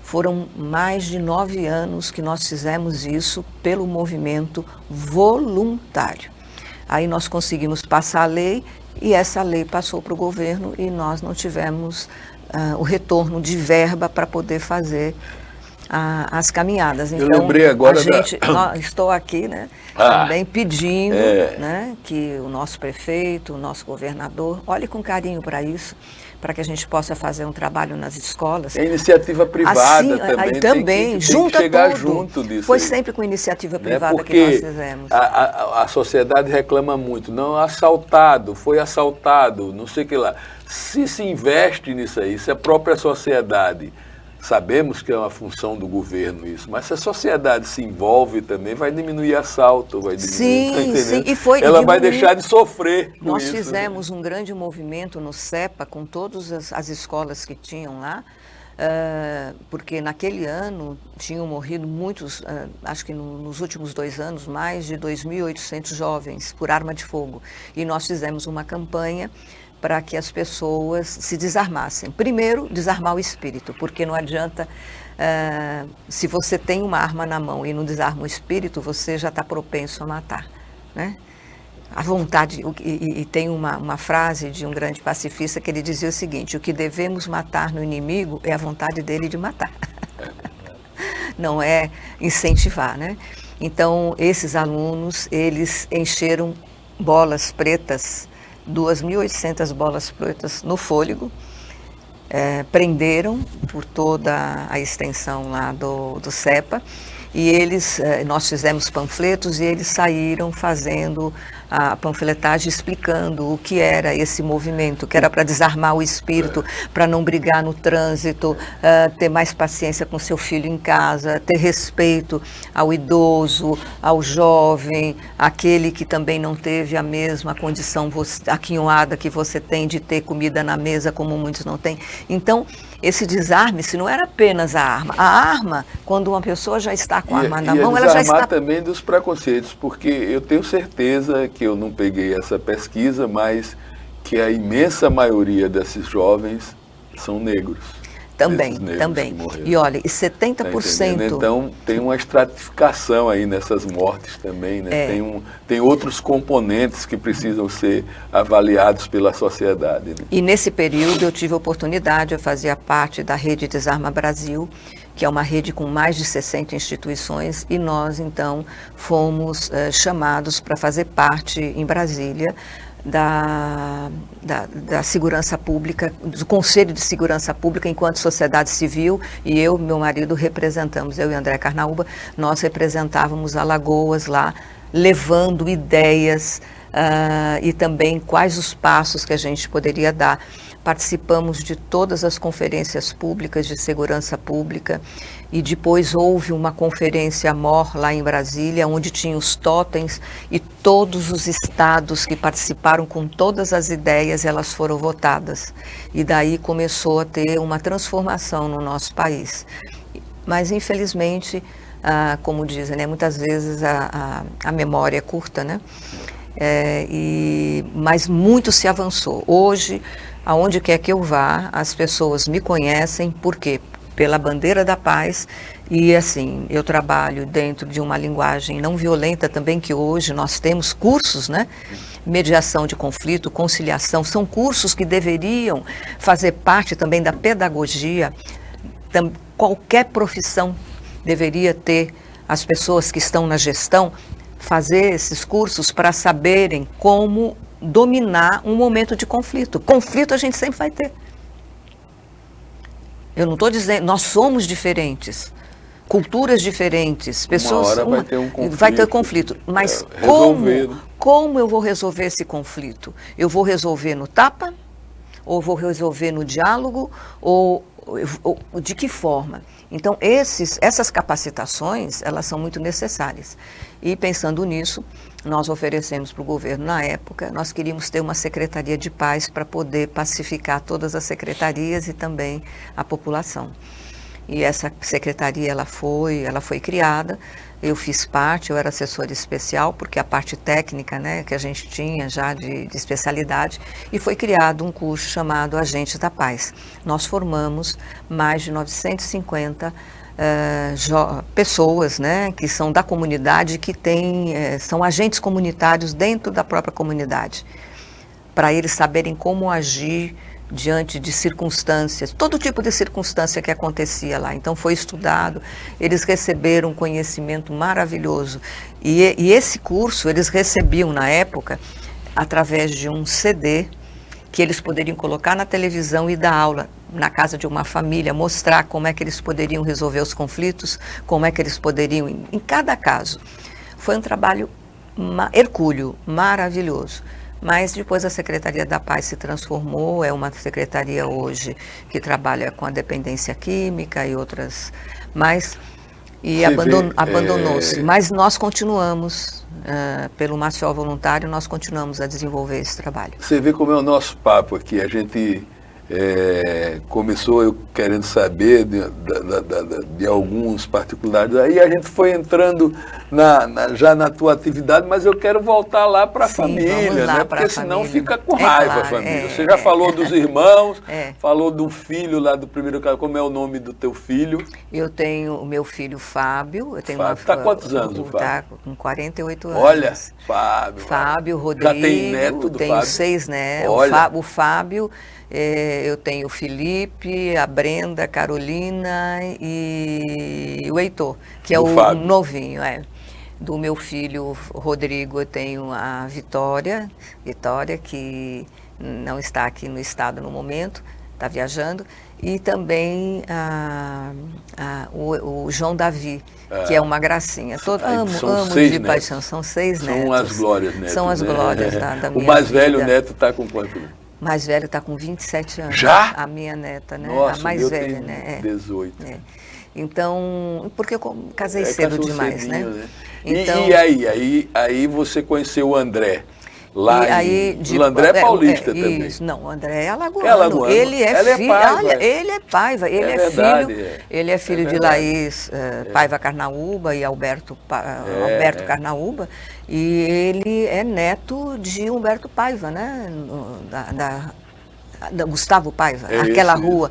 Foram mais de 9 anos que nós fizemos isso pelo movimento voluntário. Aí nós conseguimos passar a lei e essa lei passou para o governo e nós não tivemos o retorno de verba para poder fazer as caminhadas. Então, eu lembrei agora estou aqui, né, também pedindo, né, que o nosso prefeito, o nosso governador, olhe com carinho para isso, para que a gente possa fazer um trabalho nas escolas. A iniciativa privada assim, também tem que chegar junto disso. Foi sempre com iniciativa privada que nós fizemos. A sociedade reclama muito, não, assaltado, foi assaltado, não sei o que lá. Se investe nisso aí, se a própria sociedade, sabemos que é uma função do governo isso, mas se a sociedade se envolve também, vai diminuir assalto, vai diminuir, sim, ela vai deixar de sofrer com Nós isso. Nós fizemos um grande movimento no CEPA, com todas as escolas que tinham lá, porque naquele ano tinham morrido muitos, acho que nos últimos 2 anos, mais de 2.800 jovens por arma de fogo. E nós fizemos uma campanha para que as pessoas se desarmassem. Primeiro, desarmar o espírito, porque não adianta, se você tem uma arma na mão e não desarma o espírito, você já está propenso a matar, né? A vontade, e tem uma frase de um grande pacifista que ele dizia o seguinte: o que devemos matar no inimigo é a vontade dele de matar. Não é incentivar, né? Então, esses alunos, eles encheram bolas pretas, 2.800 bolas pretas no fôlego, prenderam por toda a extensão lá do CEPA, e nós fizemos panfletos e eles saíram fazendo a panfletagem explicando o que era esse movimento, que era para desarmar o espírito, para não brigar no trânsito, ter mais paciência com seu filho em casa, ter respeito ao idoso, ao jovem, aquele que também não teve a mesma condição aquinhoada que você tem de ter comida na mesa, como muitos não têm. Então, esse desarme-se não era apenas a arma. A arma, quando uma pessoa já está com a arma na mão, ela já está... também dos preconceitos, porque eu tenho certeza que eu não peguei essa pesquisa, mas que a imensa maioria desses jovens são negros. Também. E olha, e 70%... Tá, então, tem uma estratificação aí nessas mortes também, né? Tem outros componentes que precisam ser avaliados pela sociedade. Né? E nesse período eu tive a oportunidade, eu fazia parte da Rede Desarma Brasil, que é uma rede com mais de 60 instituições, e nós, então, fomos chamados para fazer parte em Brasília da Segurança Pública, do Conselho de Segurança Pública, enquanto sociedade civil, e eu e meu marido representamos, eu e André Carnaúba, nós representávamos Alagoas lá, levando ideias e também quais os passos que a gente poderia dar. Participamos de todas as conferências públicas de segurança pública e depois houve uma conferência maior lá em Brasília, onde tinha os totens e todos os estados que participaram com todas as ideias, elas foram votadas. E daí começou a ter uma transformação no nosso país. Mas, infelizmente, como dizem, né, muitas vezes a memória é curta, né? Mas muito se avançou. Hoje, aonde quer que eu vá, as pessoas me conhecem, por quê? Pela bandeira da paz, e assim, eu trabalho dentro de uma linguagem não violenta também, que hoje nós temos cursos, né? Mediação de conflito, conciliação, são cursos que deveriam fazer parte também da pedagogia. Qualquer profissão deveria ter, as pessoas que estão na gestão, fazer esses cursos para saberem como dominar um momento de conflito. Conflito a gente sempre vai ter. Eu não estou dizendo, nós somos diferentes, culturas diferentes, pessoas... Uma hora vai ter um conflito. Vai ter conflito, mas como eu vou resolver esse conflito? Eu vou resolver no tapa? Ou vou resolver no diálogo? Ou de que forma? Então, essas capacitações, elas são muito necessárias. E pensando nisso, nós oferecemos para o governo, na época, nós queríamos ter uma secretaria de paz para poder pacificar todas as secretarias e também a população. E essa secretaria, ela foi criada, eu fiz parte, eu era assessora especial, porque a parte técnica, né, que a gente tinha já de especialidade, e foi criado um curso chamado Agentes da Paz. Nós formamos mais de 950 pessoas, né, que são da comunidade, que são agentes comunitários dentro da própria comunidade, para eles saberem como agir diante de circunstâncias, todo tipo de circunstância que acontecia lá. Então foi estudado, eles receberam um conhecimento maravilhoso. E esse curso eles recebiam na época através de um CD que eles poderiam colocar na televisão e dar aula na casa de uma família, mostrar como é que eles poderiam resolver os conflitos, como é que eles poderiam, em cada caso. Foi um trabalho hercúleo, maravilhoso. Mas depois a Secretaria da Paz se transformou, é uma secretaria hoje que trabalha com a dependência química e outras, abandonou-se. Mas nós continuamos, pelo Maciol Voluntário, nós continuamos a desenvolver esse trabalho. Você vê como é o nosso papo aqui, a gente começou eu querendo saber de alguns particulares, aí a gente foi entrando já na tua atividade, mas eu quero voltar lá para a família, né? Porque senão fica com raiva, claro, a família. Você já falou dos irmãos, falou do filho lá do primeiro caso, como é o nome do teu filho? Eu tenho o meu filho Fábio. Está com quantos anos o Fábio? Está com 48 anos. Olha, Fábio. Fábio, Rodrigo. Já tem neto do tenho Fábio? 6 netos. O Fábio... eu tenho o Felipe, a Brenda, a Carolina e o Heitor, que é o novinho. Do meu filho Rodrigo, eu tenho a Vitória, que não está aqui no estado no momento, está viajando, e também o João Davi, que é uma gracinha. Amo de paixão, são 6 netos. São as glórias netos. São as glórias da minha vida. O mais velho neto está com quanto? O mais velho está com 27 anos. Já? A minha neta, né? Nossa, a mais velha, tem né? 18. Então, porque eu casei cedo demais, cedinho, né? Então, e aí você conheceu o André. Lá o André é paulista também. Isso, não, o André é alagoano. É alagoano. Ele é filho, olha, ele é Paiva, ele é filho de Laís Paiva Carnaúba e Alberto Carnaúba, e ele é neto de Humberto Paiva, né? Da Gustavo Paiva, aquela rua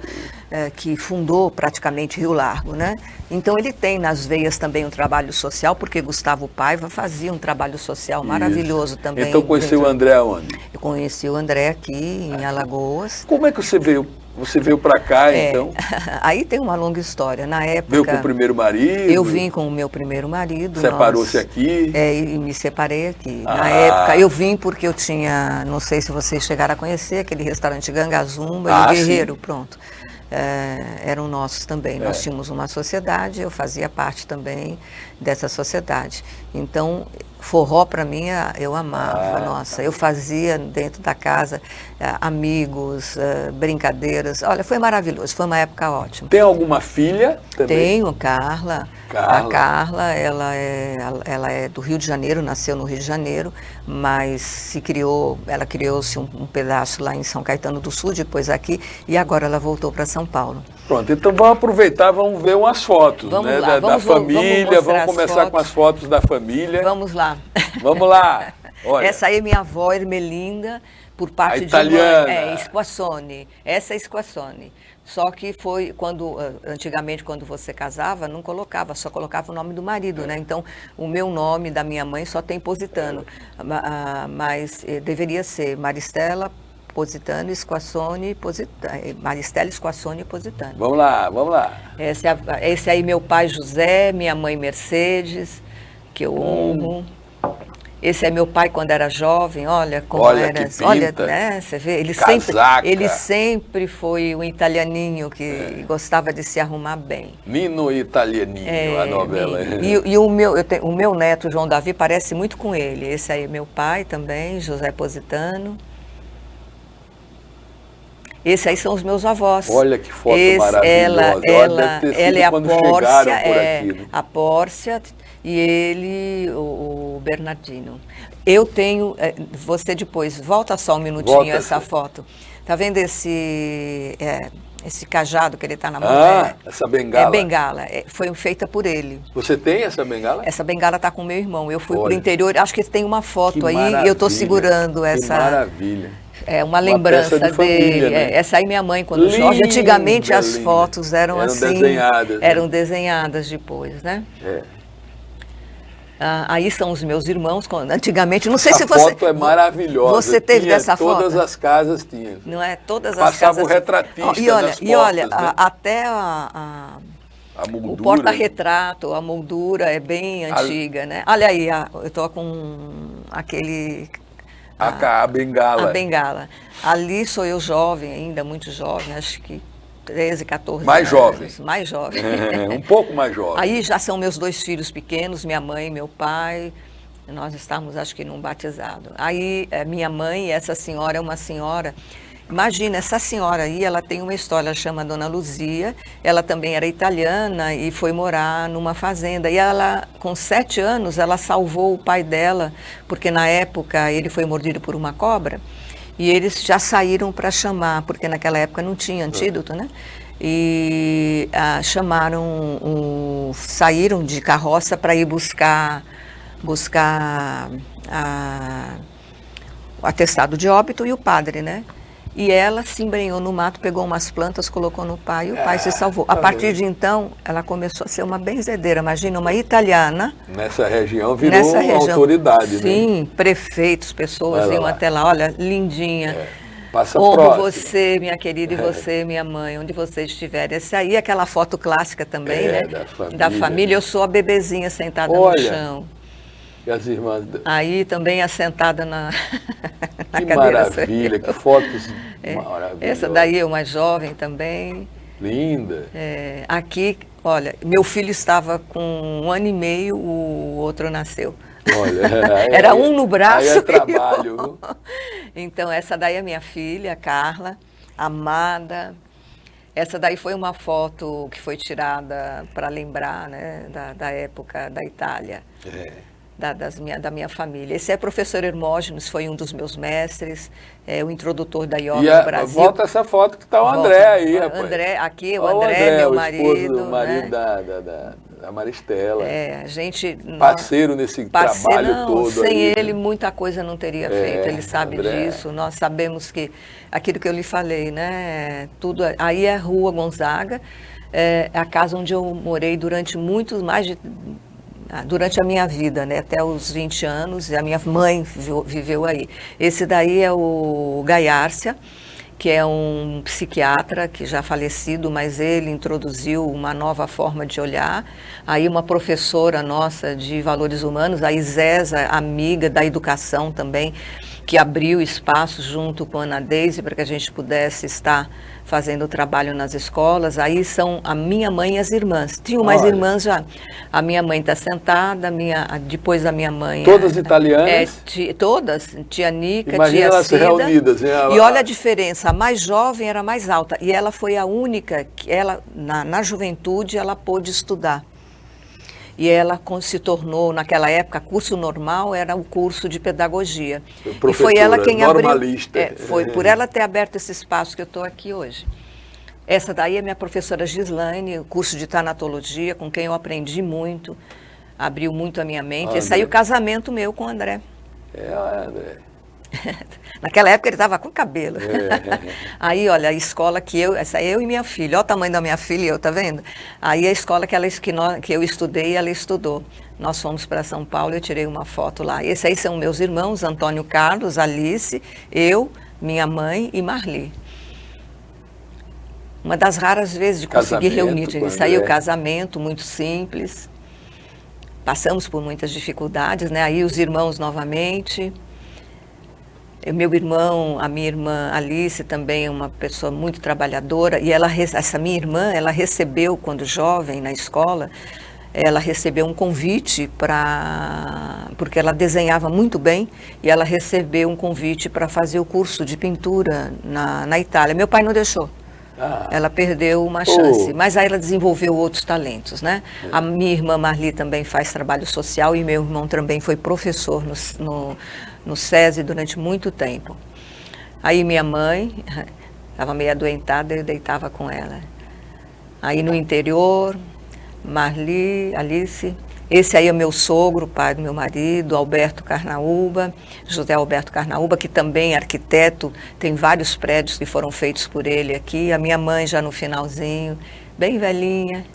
que fundou praticamente Rio Largo, né? Então ele tem nas veias também um trabalho social, porque Gustavo Paiva fazia um trabalho social maravilhoso também. Então conheceu o André aonde? Eu conheci o André aqui em Alagoas. Como é que você veio Você veio para cá, então? Aí tem uma longa história. Na época... Veio com o primeiro marido? Eu vim com o meu primeiro marido. Separou-se aqui? E me separei aqui. Na época, eu vim porque eu tinha, não sei se vocês chegaram a conhecer, aquele restaurante Gangazumba e o Guerreiro, sim. pronto. Eram nossos também. Nós tínhamos uma sociedade, eu fazia parte também dessa sociedade. Então, forró para mim eu amava, nossa, eu fazia dentro da casa amigos, brincadeiras, olha, foi maravilhoso, foi uma época ótima. Tem alguma filha também? Tenho, Carla. A Carla, ela é do Rio de Janeiro, nasceu no Rio de Janeiro, mas ela criou-se um pedaço lá em São Caetano do Sul, depois aqui, e agora ela voltou para São Paulo. Pronto, então vamos aproveitar, vamos ver umas fotos, né, da família, vamos começar com as fotos da família. Vamos lá. Vamos lá. Olha. Essa aí é minha avó Ermelinda, por parte de mãe, Squassone. Essa é Squassone. Só que foi antigamente, quando você casava, não colocava, só colocava o nome do marido, né? Então, o meu nome da minha mãe só tem Positano, mas deveria ser Maristela Positano, Squassone, Maristela Squassone Positano. Vamos lá, vamos lá. Esse aí meu pai José, minha mãe Mercedes, que eu honro. Esse é meu pai quando era jovem, olha como era. Olha, né, você vê, ele sempre foi um italianinho que gostava de se arrumar bem. Nino Italianinho, a novela. E o meu neto, João Davi, parece muito com ele. Esse aí é meu pai também, José Positano. Esses aí são os meus avós. Olha que foto maravilhosa. Ela é a Pórcia, né? a Pórcia e ele, o Bernardino. Eu tenho, você depois, volta só um minutinho essa foto. Tá vendo esse cajado que ele está na mão? Essa bengala. É bengala, foi feita por ele. Você tem essa bengala? Essa bengala está com meu irmão. Eu fui para o interior, acho que tem uma foto aí, e eu estou segurando essa. Que maravilha. É uma lembrança dele. Família, né? Essa aí minha mãe, quando jovem. Antigamente as fotos eram assim. Desenhadas. Eram desenhadas depois, né? Aí são os meus irmãos. Antigamente, não sei se você. A foto é maravilhosa. Você teve dessa foto? Todas as casas tinham. Não é? Todas as casas. Passava o retratista e olha, né? Até a moldura, o porta-retrato, a moldura é bem antiga, né? Olha aí, eu estou com aquele. A bengala. A bengala. Ali sou eu jovem ainda, muito jovem, acho que 13, 14 mais anos. Jovem. Mais jovem. Um pouco mais jovem. Aí já são meus 2 filhos pequenos, minha mãe e meu pai. Nós estávamos, acho que, num batizado. Aí minha mãe, essa senhora é uma senhora. Imagina, essa senhora aí, ela tem uma história, ela chama Dona Luzia, ela também era italiana e foi morar numa fazenda. E ela, com 7 anos, ela salvou o pai dela, porque na época ele foi mordido por uma cobra, e eles já saíram para chamar, porque naquela época não tinha antídoto, né? E saíram de carroça para ir buscar o atestado de óbito e o padre, né? E ela se embrenhou no mato, pegou umas plantas, colocou no pai e o pai se salvou. A partir de então, ela começou a ser uma benzedeira. Imagina, uma italiana. Nessa região virou uma autoridade, né? Sim, prefeitos, pessoas iam até lá. Olha, lindinha. Passa Honro você, minha querida, e você, minha mãe, onde você estiver. Essa aí é aquela foto clássica também, né? Da família. Eu sou a bebezinha sentada no chão. E as irmãs... Aí também assentada na que cadeira. Maravilha, que fotos maravilhosas. Essa daí é uma jovem também. Linda. Aqui, olha, meu filho estava com 1 ano e meio, o outro nasceu. Olha, era um no braço. Aí é trabalho. Então, essa daí é minha filha, Carla, amada. Essa daí foi uma foto que foi tirada para lembrar, né, da época da Itália. Da minha família. Esse é o professor Hermógenes, foi um dos meus mestres, o introdutor da yoga no Brasil. Volta essa foto que está o André aí, rapaz. Aqui, o André, meu marido. O marido, né? da Maristela. A gente... Parceiro nesse trabalho todo. Sem aí, ele, muita coisa não teria feito, ele sabe disso. Nós sabemos que, aquilo que eu lhe falei, né? Tudo, aí é a Rua Gonzaga, a casa onde eu morei durante durante a minha vida, né, até os 20 anos, e a minha mãe viveu aí. Esse daí é o Gaiárcia, que é um psiquiatra que já falecido, mas ele introduziu uma nova forma de olhar. Aí uma professora nossa de valores humanos, a Isesa, amiga da educação também, que abriu espaço junto com a Ana Deise para que a gente pudesse estar fazendo o trabalho nas escolas. Aí são a minha mãe e as irmãs. Tinham mais irmãs já. A minha mãe está sentada, depois a minha mãe... Todas italianas? Todas. Tia Nica, imagina tia elas Cida. reunidas. Hein? E olha a diferença, a mais jovem era mais alta. E ela foi a única que, na juventude, ela pôde estudar. E ela se tornou, naquela época, curso normal era o curso de pedagogia. E foi ela quem normalista. abriu. Foi por ela ter aberto esse espaço que eu estou aqui hoje. Essa daí é minha professora Gislaine, curso de tanatologia, com quem eu aprendi muito, abriu muito a minha mente. Esse aí é o casamento meu com o André. André. Naquela época ele estava com cabelo. Aí, olha, a escola essa eu e minha filha, olha o tamanho da minha filha e eu, tá vendo? Aí a escola que eu estudei, ela estudou. Nós fomos para São Paulo, eu tirei uma foto lá. Esses aí são meus irmãos, Antônio Carlos, Alice, eu, minha mãe e Marli. Uma das raras vezes de conseguir reunir. Isso aí, o casamento, muito simples. Passamos por muitas dificuldades, né? Aí os irmãos novamente. Meu irmão, a minha irmã Alice também é uma pessoa muito trabalhadora e essa minha irmã, ela recebeu, quando jovem, na escola, ela recebeu um convite porque ela desenhava muito bem e ela recebeu um convite para fazer o curso de pintura na Itália. Meu pai não deixou. Ela perdeu uma chance, mas aí ela desenvolveu outros talentos, né? A minha irmã Marli também faz trabalho social e meu irmão também foi professor no SESI durante muito tempo. Aí minha mãe estava meio adoentada, eu deitava com ela. Aí no interior, Marli, Alice, esse aí é meu sogro, pai do meu marido, Alberto Carnaúba, José Alberto Carnaúba, que também é arquiteto, tem vários prédios que foram feitos por ele aqui. A minha mãe já no finalzinho, bem velhinha.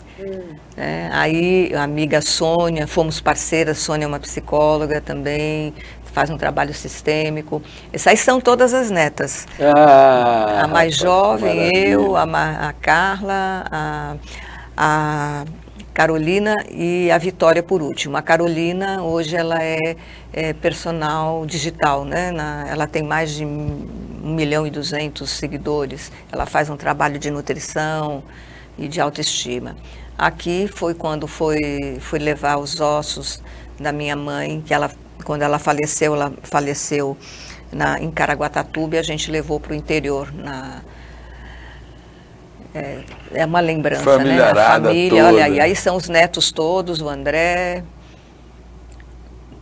Aí a amiga Sônia, fomos parceiras, Sônia é uma psicóloga também, faz um trabalho sistêmico. Essas aí são todas as netas. A mais jovem, maravilha. Eu, a Carla, a Carolina e a Vitória por último. A Carolina, hoje ela é personal digital, né? Ela tem mais de 1.200.000 seguidores. Ela faz um trabalho de nutrição e de autoestima. Aqui foi quando fui levar os ossos da minha mãe, que quando ela faleceu em Caraguatatuba, e a gente levou para o interior, é uma lembrança, né? A família, toda. Olha aí são os netos todos, o André.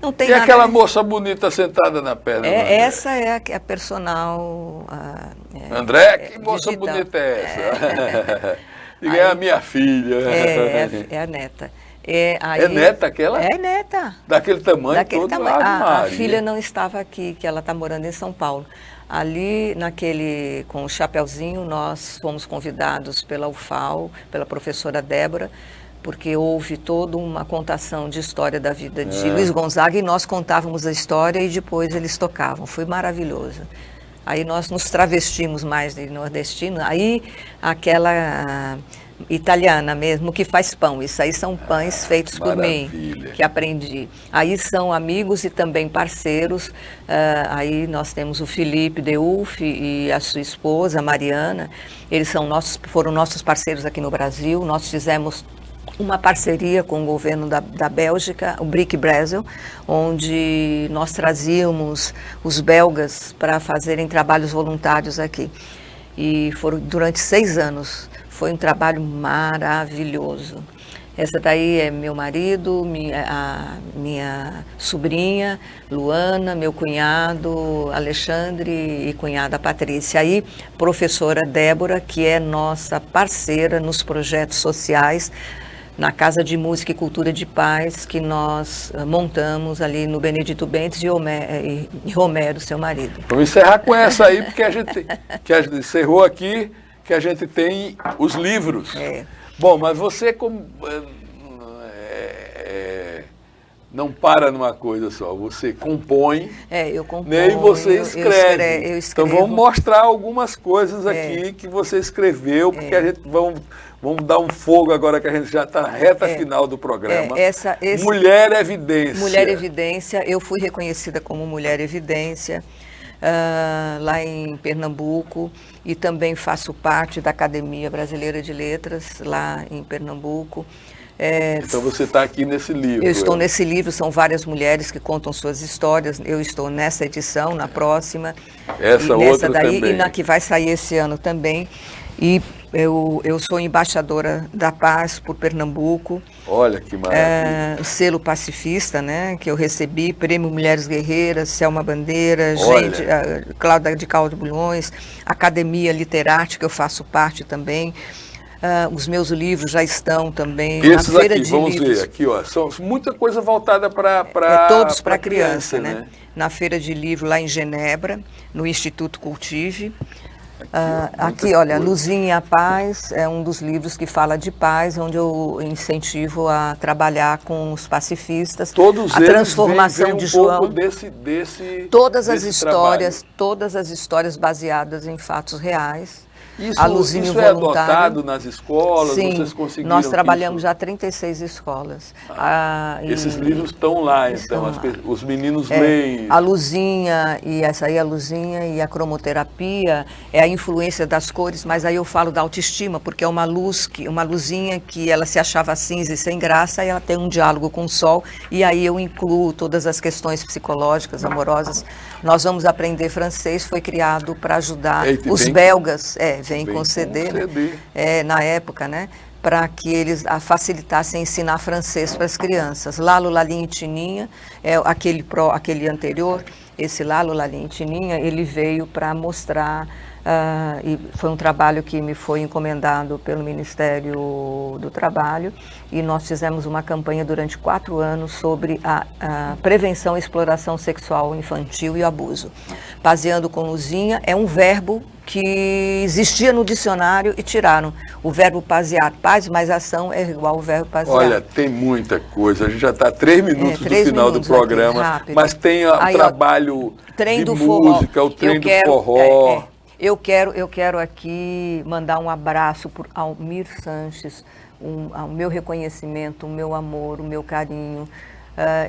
Não tem nada. Aquela moça bonita sentada na perna? Essa é a personal. André, que moça digital. Bonita é essa? Diga, é a minha filha. É a neta. É neta aquela? É neta. Daquele tamanho? Daquele todo tamanho. A filha não estava aqui, que ela está morando em São Paulo. Ali, com o chapeuzinho, nós fomos convidados pela UFAL, pela professora Débora, porque houve toda uma contação de história da vida de Luiz Gonzaga e nós contávamos a história e depois eles tocavam. Foi maravilhoso. Aí nós nos travestimos mais de nordestino. Aí aquela italiana mesmo que faz pão. Isso aí são pães feitos por mim, que aprendi. Aí são amigos e também parceiros. Aí nós temos o Felipe Deulf e a sua esposa, a Mariana. Eles foram nossos parceiros aqui no Brasil. Nós fizemos uma parceria com o governo da Bélgica, o BRIC Brasil, onde nós trazíamos os belgas para fazerem trabalhos voluntários aqui. E foram durante 6 anos. Foi um trabalho maravilhoso. Essa daí é meu marido, a minha sobrinha, Luana, meu cunhado, Alexandre e cunhada Patrícia. Aí, professora Débora, que é nossa parceira nos projetos sociais, na Casa de Música e Cultura de Paz, que nós montamos ali no Benedito Bentes e Romero, seu marido. Vamos encerrar com essa aí, porque a gente encerrou aqui, que a gente tem os livros. Bom, mas você não para numa coisa só, você compõe, eu componho, né, e você escreve. Eu escrevo. Então vamos mostrar algumas coisas aqui que você escreveu, porque a gente vamos dar um fogo agora que a gente já está na reta final do programa. Mulher Evidência. Mulher Evidência, eu fui reconhecida como Mulher Evidência lá em Pernambuco e também faço parte da Academia Brasileira de Letras lá em Pernambuco. Então você está aqui nesse livro. Eu estou nesse livro, são várias mulheres que contam suas histórias. Eu estou nessa edição, na próxima. Essa outra daí, também. E na que vai sair esse ano também. E eu sou embaixadora da paz por Pernambuco. Olha que maravilha. Selo pacifista, né, que eu recebi, Prêmio Mulheres Guerreiras, Selma Bandeira, Cláudia de Caldo Bulhões, Academia Literarte, que eu faço parte também. Os meus livros já estão também na Feira de vamos Livros. Ver aqui, ó, são muita coisa voltada para todos para criança, né? Na Feira de Livro lá em Genebra, no Instituto Cultive. Aqui, olha, Luzinha e a Paz é um dos livros que fala de paz, onde eu incentivo a trabalhar com os pacifistas. Todos a transformação vem de João. Todas as histórias baseadas em fatos reais. Isso é adotado nas escolas? Sim, vocês conseguiram nós trabalhamos já 36 escolas. Esses livros estão lá, então, os meninos leem. A Luzinha, e a cromoterapia, é a influência das cores, mas aí eu falo da autoestima, porque é uma luzinha que ela se achava cinza e sem graça, e ela tem um diálogo com o sol, e aí eu incluo todas as questões psicológicas, amorosas. Nós vamos aprender francês, foi criado para ajudar os belgas, vem com CD, né? Na época, né? Para que eles facilitassem ensinar francês para as crianças. Lalo, Lalinha e Tininha, aquele anterior, esse Lalo, Lalinha e Tininha, ele veio para mostrar, e foi um trabalho que me foi encomendado pelo Ministério do Trabalho, e nós fizemos uma campanha durante 4 anos sobre a prevenção e exploração sexual infantil e o abuso. Paseando com Luzinha é um verbo que existia no dicionário e tiraram. O verbo pasear, paz mais ação é igual ao verbo pasear. Olha, tem muita coisa. A gente já está 3 minutos do final do programa, aqui, mas tem o trabalho de música, o trem do forró. Eu quero aqui mandar um abraço por Almir Sanches, o meu reconhecimento, o meu amor, o meu carinho.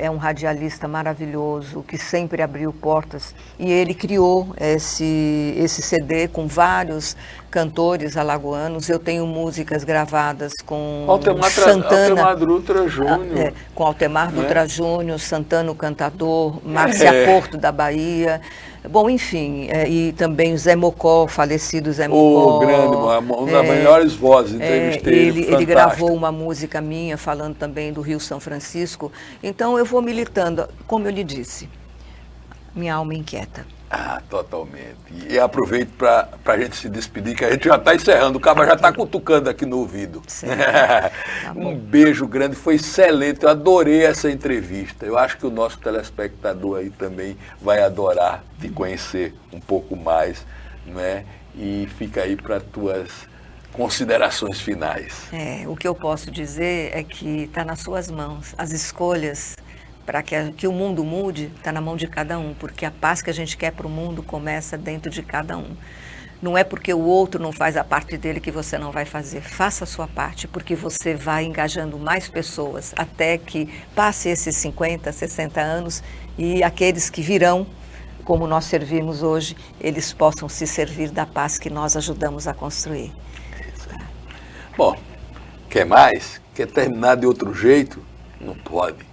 É um radialista maravilhoso que sempre abriu portas, e ele criou esse CD com vários cantores alagoanos. Eu tenho músicas gravadas com Santana, Dutra Júnior, com Altemar Dutra Júnior, Santana o cantador, Márcia Porto da Bahia. Bom, enfim, e também o Zé Mocó, falecido Zé Mocó. Grande, uma das melhores vozes, entrevistei ele gravou uma música minha, falando também do Rio São Francisco. Então eu vou militando, como eu lhe disse, minha alma inquieta. Totalmente. E aproveito para a gente se despedir, que a gente já está encerrando, o Caba já está cutucando aqui no ouvido. Tá um beijo grande, foi excelente, eu adorei essa entrevista. Eu acho que o nosso telespectador aí também vai adorar te conhecer um pouco mais, né? E fica aí para tuas considerações finais. O que eu posso dizer é que está nas suas mãos. As escolhas para que o mundo mude, está na mão de cada um, porque a paz que a gente quer para o mundo começa dentro de cada um. Não é porque o outro não faz a parte dele que você não vai fazer. Faça a sua parte, porque você vai engajando mais pessoas até que passe esses 50, 60 anos e aqueles que virão, como nós servimos hoje, eles possam se servir da paz que nós ajudamos a construir. Bom, quer mais? Quer terminar de outro jeito? Não pode.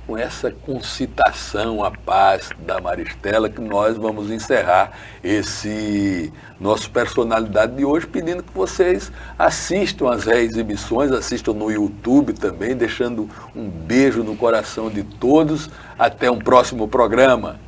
Com essa concitação à paz da Maristela que nós vamos encerrar esse nosso Personalidade de hoje, pedindo que vocês assistam as reexibições, assistam no YouTube também, deixando um beijo no coração de todos. Até um próximo programa.